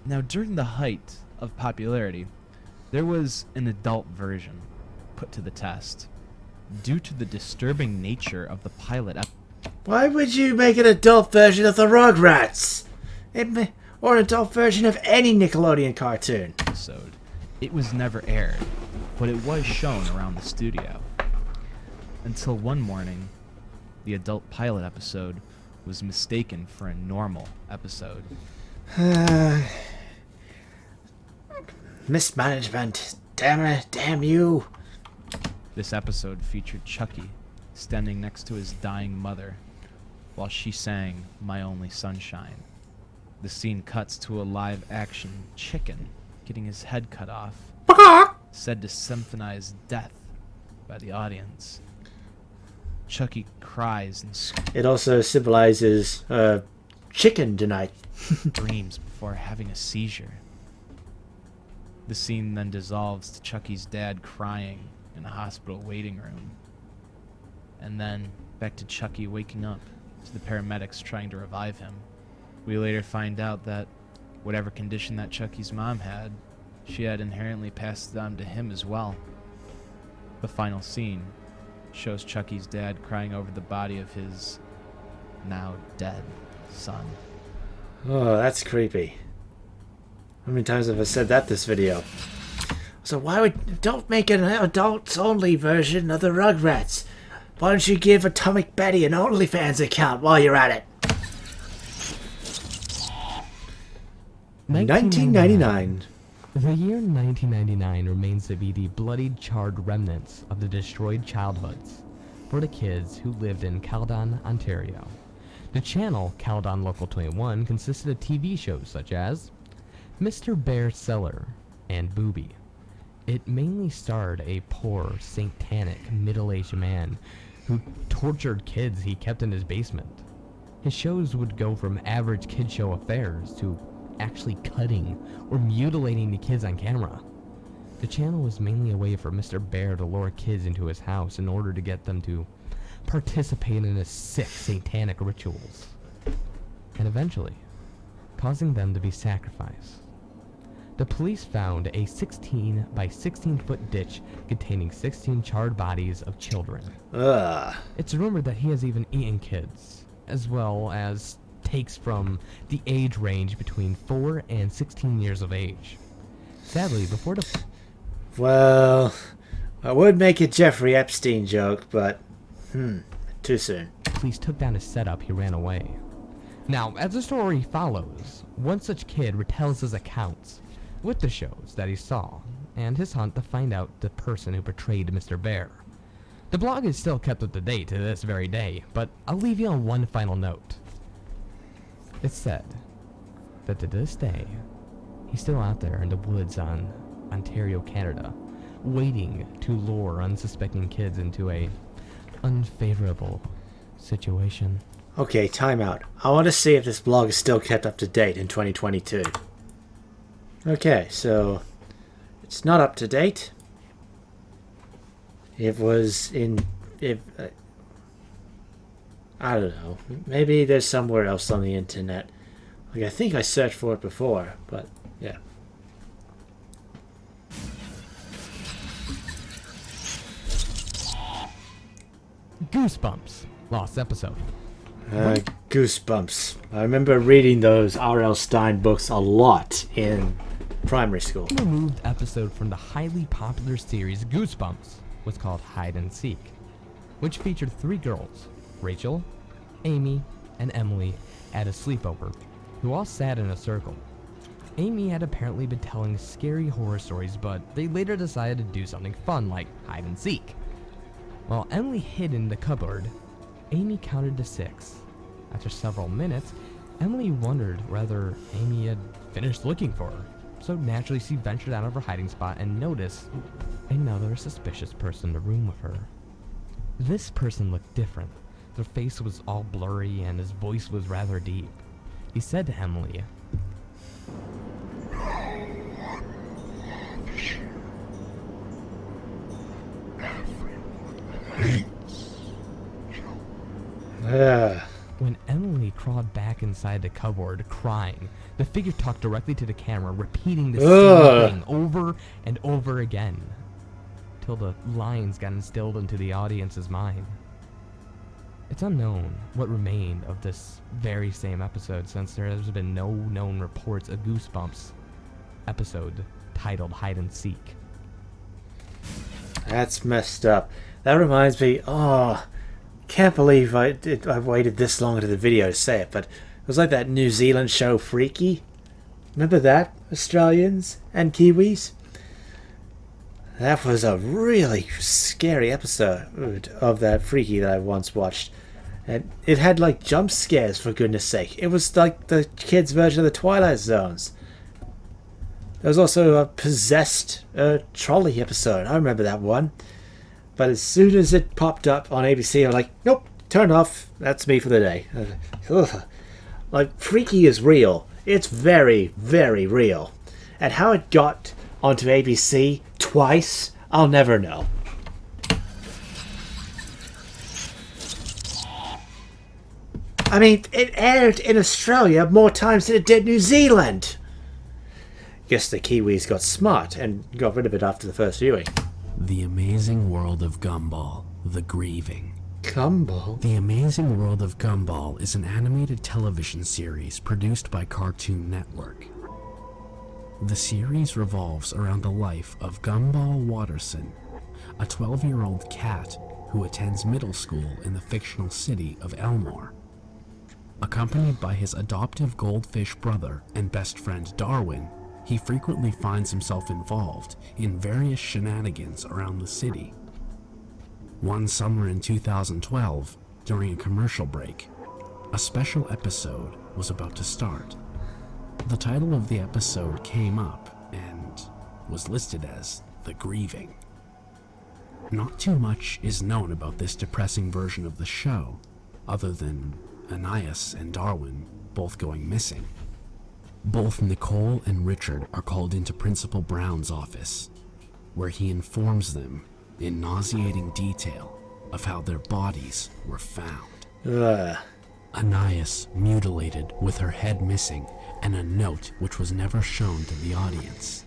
Now, during the height of popularity, there was an adult version put to the test. Due to the disturbing nature of the pilot Why would you make an adult version of the Rugrats? Or an adult version of any Nickelodeon cartoon? episode, it was never aired, but it was shown around the studio. Until one morning, the adult pilot episode was mistaken for a normal episode. Mismanagement. Damn it. Damn you. This episode featured Chucky standing next to his dying mother while she sang My Only Sunshine. The scene cuts to a live-action chicken getting his head cut off, said to symphonize death by the audience. Chucky cries and It also symbolizes chicken tonight. screams before having a seizure. The scene then dissolves to Chucky's dad crying in a hospital waiting room. And then back to Chucky waking up, to the paramedics trying to revive him. We later find out that whatever condition that Chucky's mom had, she had inherently passed it on to him as well. The final scene shows Chucky's dad crying over the body of his now dead son. Oh, that's creepy. How many times have I said that this video? So don't make an adults-only version of the Rugrats. Why don't you give Atomic Betty an OnlyFans account while you're at it? 1999. The year 1999 remains to be the bloodied, charred remnants of the destroyed childhoods for the kids who lived in Caledon, Ontario. The channel, Caledon Local 21, consisted of TV shows such as Mr. Bear Cellar and Booby, It mainly starred a poor, satanic, middle-aged man who tortured kids he kept in his basement. His shows would go from average kid show affairs to actually cutting or mutilating the kids on camera. The channel was mainly a way for Mr. Bear to lure kids into his house in order to get them to participate in his sick satanic rituals, and eventually causing them to be sacrificed. The police found a 16 by 16 foot ditch containing 16 charred bodies of children. Ugh. It's rumored that he has even eaten kids, as well as takes from the age range between 4 and 16 years of age. Sadly, before the... Well, I would make a Jeffrey Epstein joke, but too soon. police took down his setup, he ran away. Now, as the story follows, one such kid retells his accounts with the shows that he saw, and his hunt to find out the person who portrayed Mr. Bear. The blog is still kept up to date to this very day, but I'll leave you on one final note. It's said that to this day, he's still out there in the woods on Ontario, Canada, waiting to lure unsuspecting kids into a unfavorable situation. Okay, time out. I want to see if this blog is still kept up to date in 2022. Okay, so it's not up to date. It was in... I don't know. Maybe there's somewhere else on the internet. Like, I think I searched for it before, but yeah. Goosebumps. Lost episode. Goosebumps. I remember reading those R.L. Stine books a lot in primary school. The removed episode from the highly popular series Goosebumps was called Hide and Seek, which featured 3 girls, Rachel, Amy, and Emily, at a sleepover, who all sat in a circle. Amy had apparently been telling scary horror stories, but they later decided to do something fun like hide and seek. While Emily hid in the cupboard, Amy counted to 6. After several minutes, Emily wondered whether Amy had finished looking for her, so naturally she ventured out of her hiding spot and noticed another suspicious person in the room with her. This person looked different. Their face was all blurry and his voice was rather deep. He said to Emily, When Emily crawled back inside the cupboard, crying, the figure talked directly to the camera, repeating the same thing over and over again, till the lines got instilled into the audience's mind. It's unknown what remained of this very same episode, since there has been no known reports of Goosebumps episode titled Hide and Seek. That's messed up. That reminds me, can't believe I waited this long into the video to say it, but it was like that New Zealand show Freaky. Remember that, Australians and Kiwis? That was a really scary episode of that Freaky that I once watched. And it had like jump scares, for goodness sake. It was like the kids' version of the Twilight Zones. There was also a possessed trolley episode. I remember that one. But as soon as it popped up on ABC, I was like, nope, turn off. That's me for the day. Like, Freaky is real. It's very, very real. And how it got onto ABC twice, I'll never know. I mean, it aired in Australia more times than it did New Zealand. Guess the Kiwis got smart and got rid of it after the first viewing. The Amazing World of Gumball, The Grieving. Gumball? The Amazing World of Gumball is an animated television series produced by Cartoon Network. The series revolves around the life of Gumball Watterson, a 12-year-old cat who attends middle school in the fictional city of Elmore. Accompanied by his adoptive goldfish brother and best friend Darwin, he frequently finds himself involved in various shenanigans around the city. One summer in 2012, during a commercial break, a special episode was about to start. The title of the episode came up and was listed as the grieving. Not too much is known about this depressing version of the show, other than Anais and Darwin both going missing. Both Nicole and Richard are called into Principal Brown's office, where he informs them in nauseating detail of how their bodies were found. Ugh. Anais mutilated with her head missing and a note which was never shown to the audience.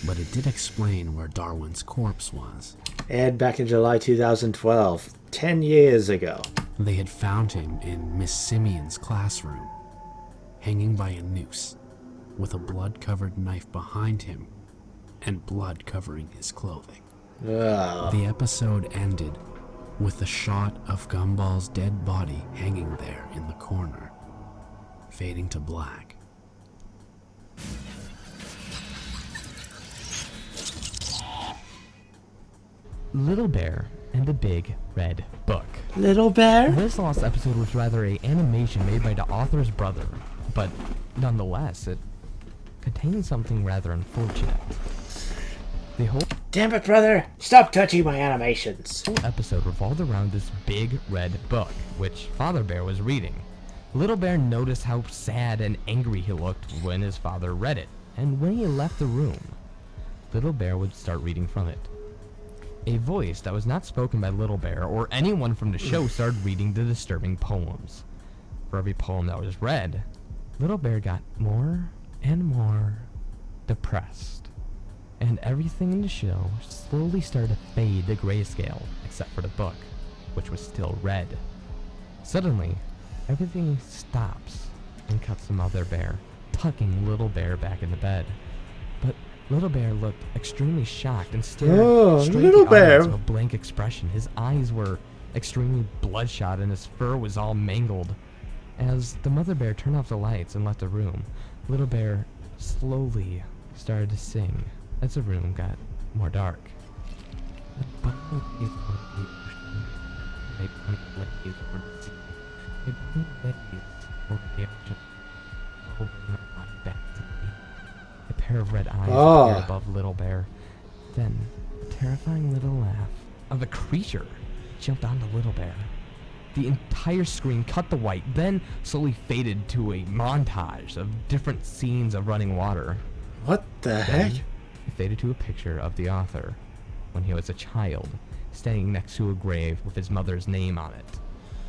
But it did explain where Darwin's corpse was. Aired back in July 2012, 10 years ago. They had found him in Miss Simeon's classroom, hanging by a noose, with a blood-covered knife behind him and blood covering his clothing. Ugh. The episode ended with a shot of Gumball's dead body hanging there in the corner, fading to black. Little Bear and the Big Red Book. Little Bear? This Lost episode was rather a animation made by the author's brother, but nonetheless, it contains something rather unfortunate. The whole Damn it, brother! Stop touching my animations! episode revolved around this big red book, which Father Bear was reading. Little Bear noticed how sad and angry he looked when his father read it, and when he left the room, Little Bear would start reading from it. A voice that was not spoken by Little Bear or anyone from the show started reading the disturbing poems. For every poem that was read, Little Bear got more and more depressed, and everything in the show slowly started to fade to grayscale, except for the book, which was still red. Suddenly, everything stops and cuts to Mother Bear, tucking Little Bear back in the bed. But Little Bear looked extremely shocked and stared straight Little at the audience Bear. with a blank expression. His eyes were extremely bloodshot and his fur was all mangled. As the Mother Bear turned off the lights and left the room, Little Bear slowly started to sing as the room got more dark. A pair of red eyes appeared above Little Bear. Then, a terrifying little laugh of a creature jumped onto Little Bear. The entire screen cut to white, then slowly faded to a montage of different scenes of running water. What the heck? Then, it faded to a picture of the author when he was a child, standing next to a grave with his mother's name on it,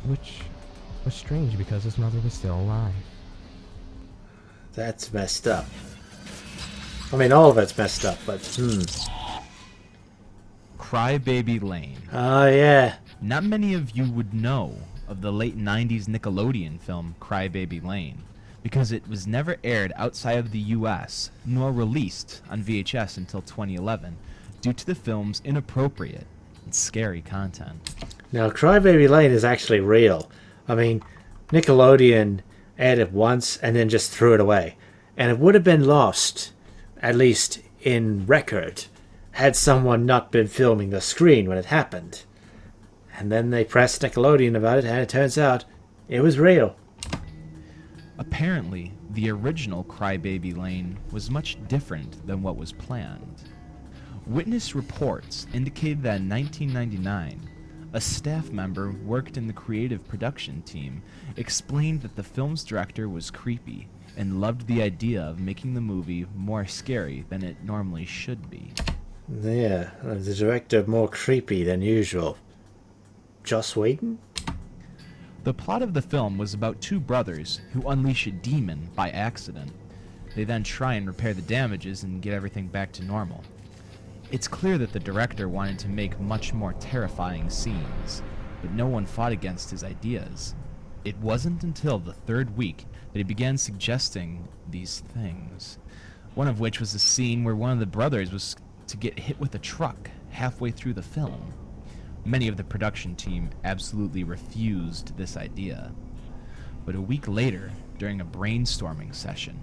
which was strange because his mother was still alive. That's messed up. I mean, all of it's messed up, but Crybaby Lane. Oh, yeah. Not many of you would know of the late 90s Nickelodeon film Crybaby Lane, because it was never aired outside of the US, nor released on VHS until 2011, due to the film's inappropriate and scary content. Now, Crybaby Lane is actually real. I mean, Nickelodeon aired it once and then just threw it away. And it would have been lost, at least in record, had someone not been filming the screen when it happened. And then they pressed Nickelodeon about it, and it turns out it was real. Apparently, the original Crybaby Lane was much different than what was planned. Witness reports indicated that in 1999, a staff member who worked in the creative production team explained that the film's director was creepy and loved the idea of making the movie more scary than it normally should be. Yeah, the director more creepy than usual. Joss Whedon? The plot of the film was about two brothers who unleash a demon by accident. They then try and repair the damages and get everything back to normal. It's clear that the director wanted to make much more terrifying scenes, but no one fought against his ideas. It wasn't until the third week that he began suggesting these things, one of which was a scene where one of the brothers was to get hit with a truck halfway through the film. Many of the production team absolutely refused this idea. But a week later, during a brainstorming session,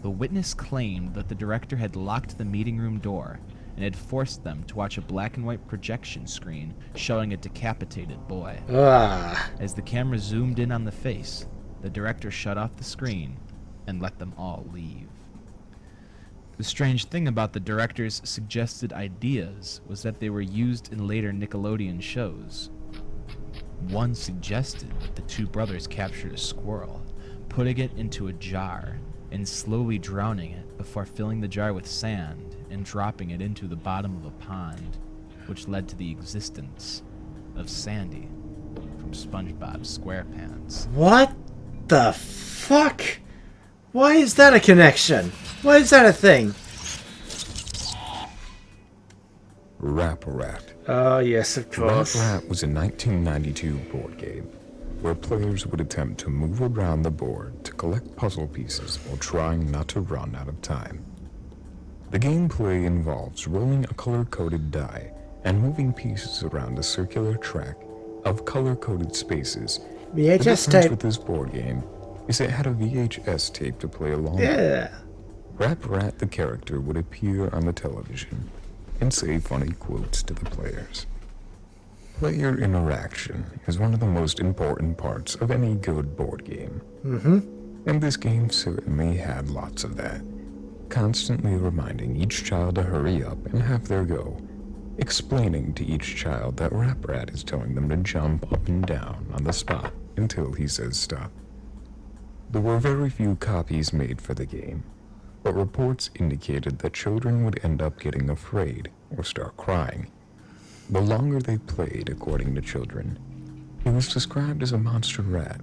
the witness claimed that the director had locked the meeting room door and had forced them to watch a black and white projection screen showing a decapitated boy. As the camera zoomed in on the face, the director shut off the screen and let them all leave. The strange thing about the director's suggested ideas was that they were used in later Nickelodeon shows. One suggested that the two brothers captured a squirrel, putting it into a jar, and slowly drowning it before filling the jar with sand and dropping it into the bottom of a pond, which led to the existence of Sandy from SpongeBob SquarePants. What the fuck? Why is that a connection? Why is that a thing? Rap Rat. Oh, yes, of Rap course. Rat was a 1992 board game where players would attempt to move around the board to collect puzzle pieces while trying not to run out of time. The gameplay involves rolling a color-coded die and moving pieces around a circular track of color-coded spaces. The VHS difference tape. with this board game is it had a VHS tape to play along with. Yeah. Rap Rat, the character, would appear on the television and say funny quotes to the players. Player interaction is one of the most important parts of any good board game. And this game certainly had lots of that, constantly reminding each child to hurry up and have their go, explaining to each child that Rap Rat is telling them to jump up and down on the spot until he says stop. There were very few copies made for the game, but reports indicated that children would end up getting afraid or start crying. The longer they played, according to children, he was described as a monster rat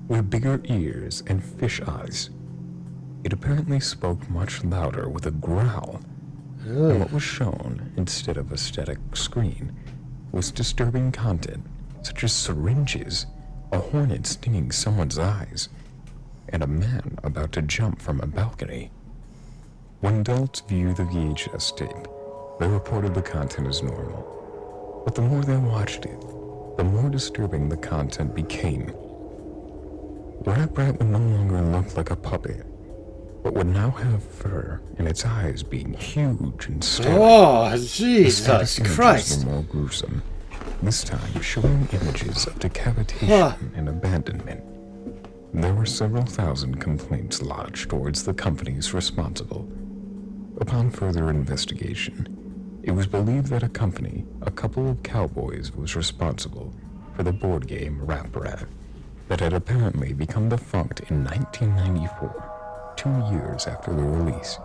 with bigger ears and fish eyes. It apparently spoke much louder with a growl, and what was shown instead of a static screen was disturbing content such as syringes, a hornet stinging someone's eyes, and a man about to jump from a balcony. When adults viewed the VHS tape, they reported the content as normal. But the more they watched it, the more disturbing the content became. Rap Rat would no longer look like a puppet, but would now have fur and its eyes being huge and staring. Oh, The Jesus static images Christ. were more gruesome, this time showing images of decapitation and abandonment. There were several thousand complaints lodged towards the companies responsible. Upon further investigation, it was believed that a couple of cowboys, was responsible for the board game Rap Rat that had apparently become defunct in 1994, 2 years after the release.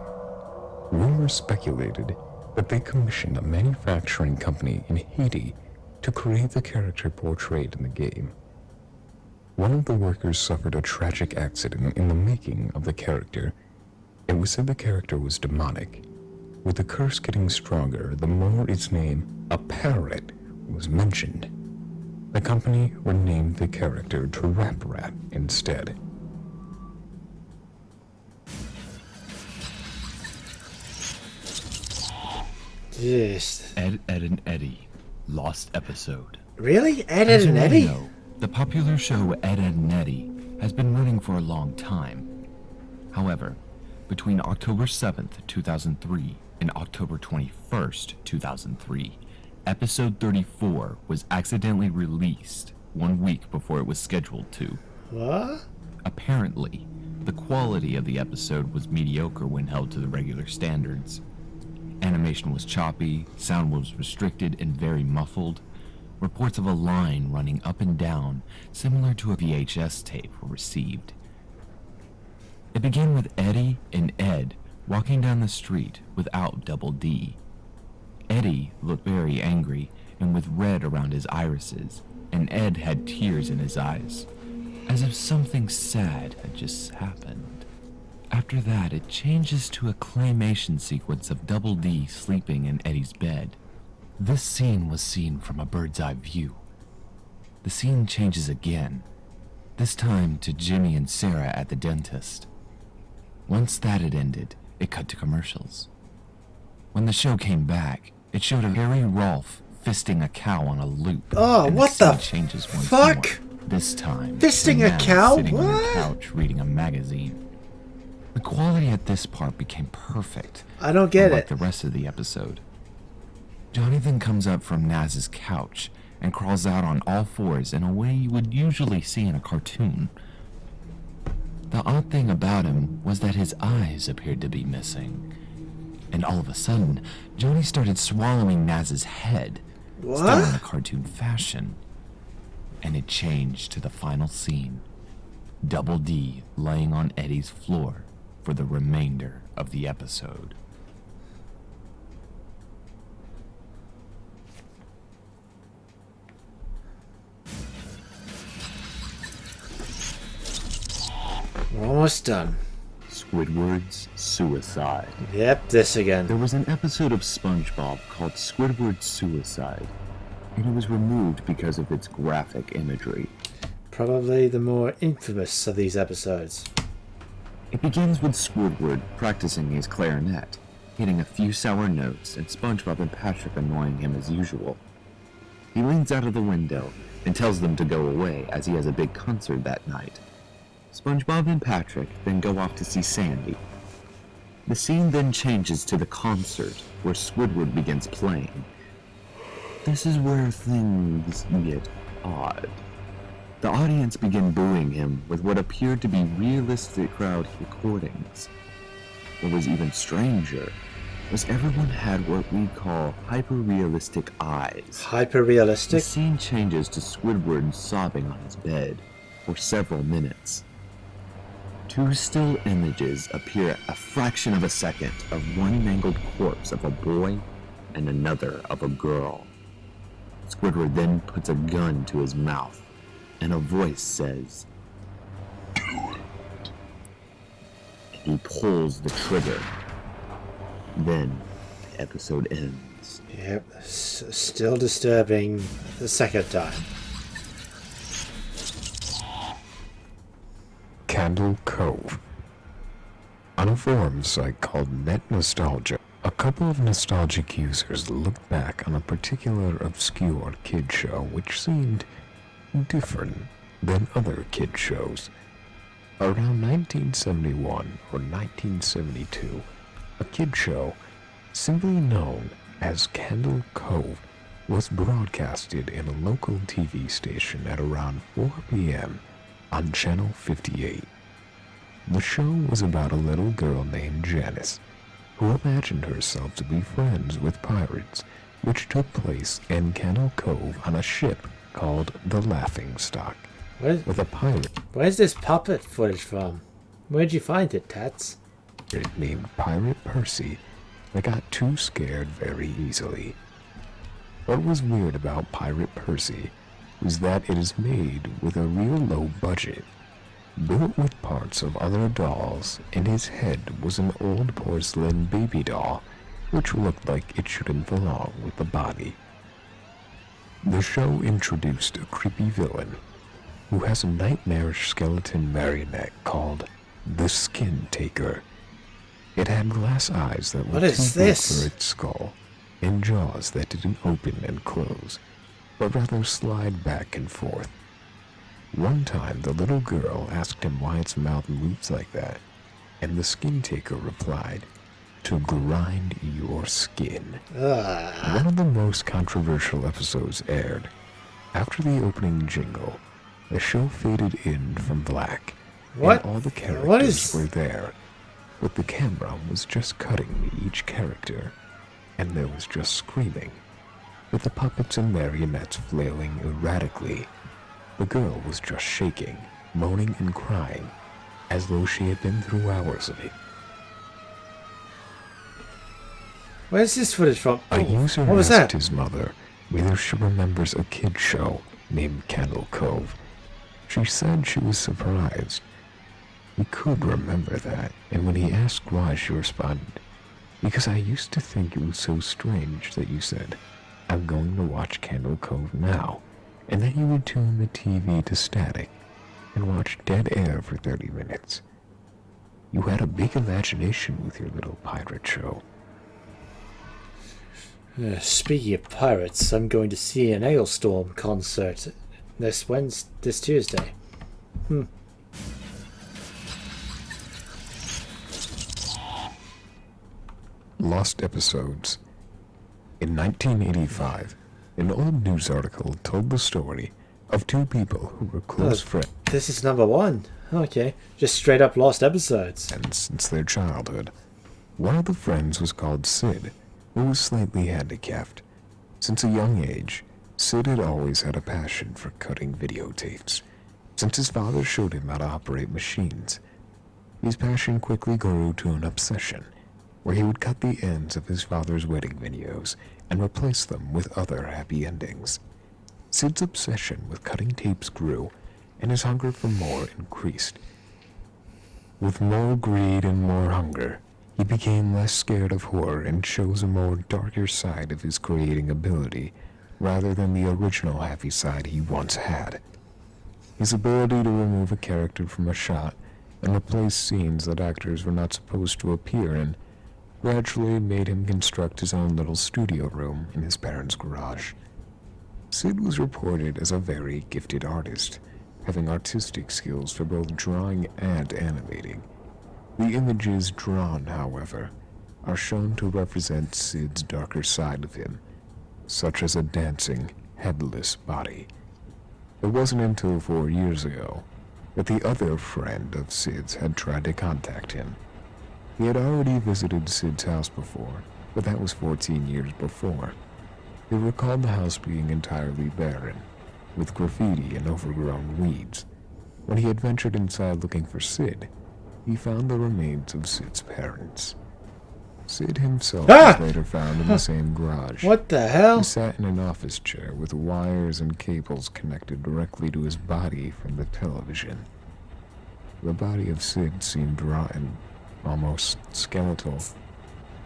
Rumors speculated that they commissioned a manufacturing company in Haiti to create the character portrayed in the game. One of the workers suffered a tragic accident in the making of the character. It was said the character was demonic, with the curse getting stronger the more its name, a parrot, was mentioned. The company renamed the character to Rap Rat instead. Jeez. Ed, Ed, and Eddie, Lost Episode. Really? Ed, As Ed, you and may Eddie? know, the popular show Ed, Ed, and Eddie has been running for a long time. However, between October 7th, 2003 and October 21st, 2003, episode 34 was accidentally released 1 week before it was scheduled to. What? Apparently, the quality of the episode was mediocre when held to the regular standards. Animation was choppy, sound was restricted and very muffled. Reports of a line running up and down, similar to a VHS tape, were received. It began with Eddie and Ed walking down the street without Double D. Eddie looked very angry and with red around his irises, and Ed had tears in his eyes, as if something sad had just happened. After that, it changes to a claymation sequence of Double D sleeping in Eddie's bed. This scene was seen from a bird's eye view. The scene changes again, this time to Jimmy and Sarah at the dentist. Once that had ended, it cut to commercials. When the show came back, it showed a hairy Rolf fisting a cow on a loop. Oh, and what scene the changes once fuck? more, this time Fisting to a Nat cow? sitting on her What? couch reading a magazine. The quality at this part became perfect. I don't get unlike it. the rest of the episode. Johnny then comes up from Naz's couch and crawls out on all fours in a way you would usually see in a cartoon. The odd thing about him was that his eyes appeared to be missing. and all of a sudden, Jody started swallowing Naz's head, still in a cartoon fashion. And it changed to the final scene. Double D laying on Eddie's floor for the remainder of the episode. We're almost done. Squidward's suicide. Yep, this again. There was an episode of SpongeBob called Squidward's Suicide, and it was removed because of its graphic imagery. Probably the more infamous of these episodes. It begins with Squidward practicing his clarinet, hitting a few sour notes, and SpongeBob and Patrick annoying him as usual. He leans out of the window and tells them to go away as he has a big concert that night. SpongeBob and Patrick then go off to see Sandy. The scene then changes to the concert, where Squidward begins playing. This is where things get odd. The audience begin booing him with what appeared to be realistic crowd recordings. What was even stranger was everyone had what we call hyper-realistic eyes. Hyper-realistic? The scene changes to Squidward sobbing on his bed for several minutes. Two still images appear at a fraction of a second of one mangled corpse of a boy and another of a girl. Squidward then puts a gun to his mouth, and a voice says, "Do it." And he pulls the trigger. Then, the episode ends. Yep, still disturbing the second time. Candle Cove. On a forum site called Net Nostalgia, a couple of nostalgic users looked back on a particular obscure kid show which seemed different than other kid shows. Around 1971 or 1972, a kid show, simply known as Candle Cove, was broadcasted in a local TV station at around 4 p.m. on Channel 58. The show was about a little girl named Janice, who imagined herself to be friends with pirates, which took place in Candle Cove on a ship called the Laughingstock, with a pirate Where's this puppet footage from? Where'd you find it, Tats? named Pirate Percy that got too scared very easily. What was weird about Pirate Percy was that it is made with a real low budget, built with parts of other dolls, and his head was an old porcelain baby doll, which looked like it shouldn't belong with the body. The show introduced a creepy villain, who has a nightmarish skeleton marionette called the Skin Taker. It had glass eyes that were What is too big this? for its skull, and jaws that didn't open and close, but rather slide back and forth. One time, the little girl asked him why its mouth moves like that, and the Skin Taker replied, "To grind your skin." One of the most controversial episodes aired. After the opening jingle, the show faded in from black, What? and all the What characters is- were there, but the camera was just cutting each character, and there was just screaming, with the puppets and marionettes flailing erratically. The girl was just shaking, moaning and crying, as though she had been through hours of it. Where's this footage from? A user what was asked that? his mother whether she remembers a kid show named Candle Cove. She said she was surprised. We could remember that, and when he asked why, she responded, "Because I used to think it was so strange that you said, 'I'm going to watch Candle Cove now,' and then you would tune the TV to static and watch dead air for 30 minutes. You had a big imagination with your little pirate show." Speaking of pirates, I'm going to see an Hailstorm concert this Tuesday. Lost Episodes. In 1985, an old news article told the story of two people who were close friends This is number one. Okay. Just straight up Lost Episodes. since their childhood. One of the friends was called Sid, who was slightly handicapped. Since a young age, Sid had always had a passion for cutting videotapes, since his father showed him how to operate machines. His passion quickly grew to an obsession, where he would cut the ends of his father's wedding videos and replace them with other happy endings. Sid's obsession with cutting tapes grew, and his hunger for more increased. With more greed and more hunger, he became less scared of horror and chose a more darker side of his creating ability, rather than the original happy side he once had. His ability to remove a character from a shot and replace scenes that actors were not supposed to appear in gradually made him construct his own little studio room in his parents' garage. Sid was reported as a very gifted artist, having artistic skills for both drawing and animating. The images drawn, however, are shown to represent Sid's darker side of him, such as a dancing, headless body. It wasn't until 4 years ago that the other friend of Sid's had tried to contact him. He had already visited Sid's house before, but that was 14 years before. He recalled the house being entirely barren, with graffiti and overgrown weeds. When he had ventured inside looking for Sid, he found the remains of Sid's parents. Sid himself was later found in the same garage. What the hell? He sat in an office chair with wires and cables connected directly to his body from the television. The body of Sid seemed rotten, almost skeletal,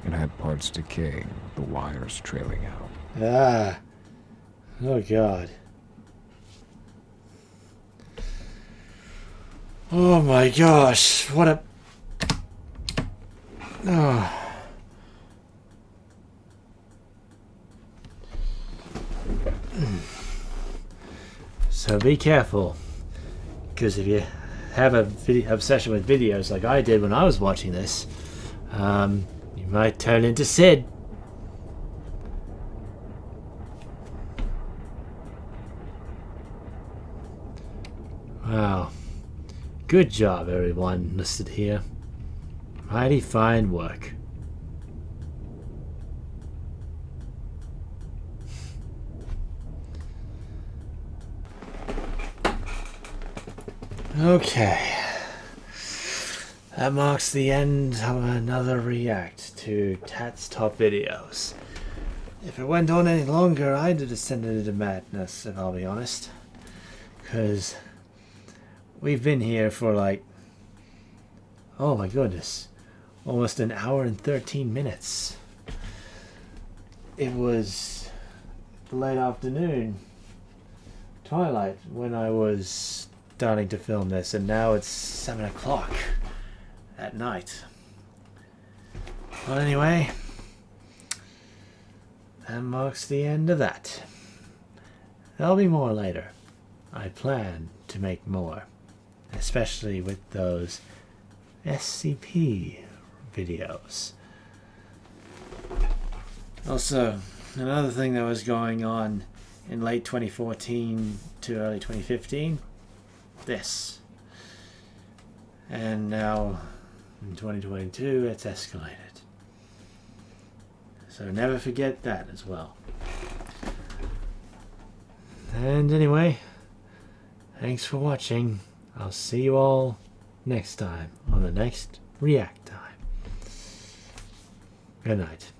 and had parts decaying, the wires trailing out. Ah. Oh, God. Oh, my gosh. What a... Oh. So be careful, because if you have a obsession with videos like I did when I was watching this, you might turn into Sid. Wow. Good job, everyone listed here. Mighty fine work. Okay. That marks the end of another react to Tats Top Videos. If it went on any longer, I'd have descended into madness, if I'll be honest. Because we've been here for like, oh my goodness, almost an hour and 13 minutes. It was late afternoon, twilight, when I was starting to film this, and now it's 7 o'clock at night. Well, anyway, that marks the end of that. There'll be more later. I plan to make more, especially with those SCP videos. Also, another thing that was going on in late 2014 to early 2015, this. And now in 2022 it's escalated. So never forget that as well. And anyway, thanks for watching. I'll see you all next time on the next React Time. Good night.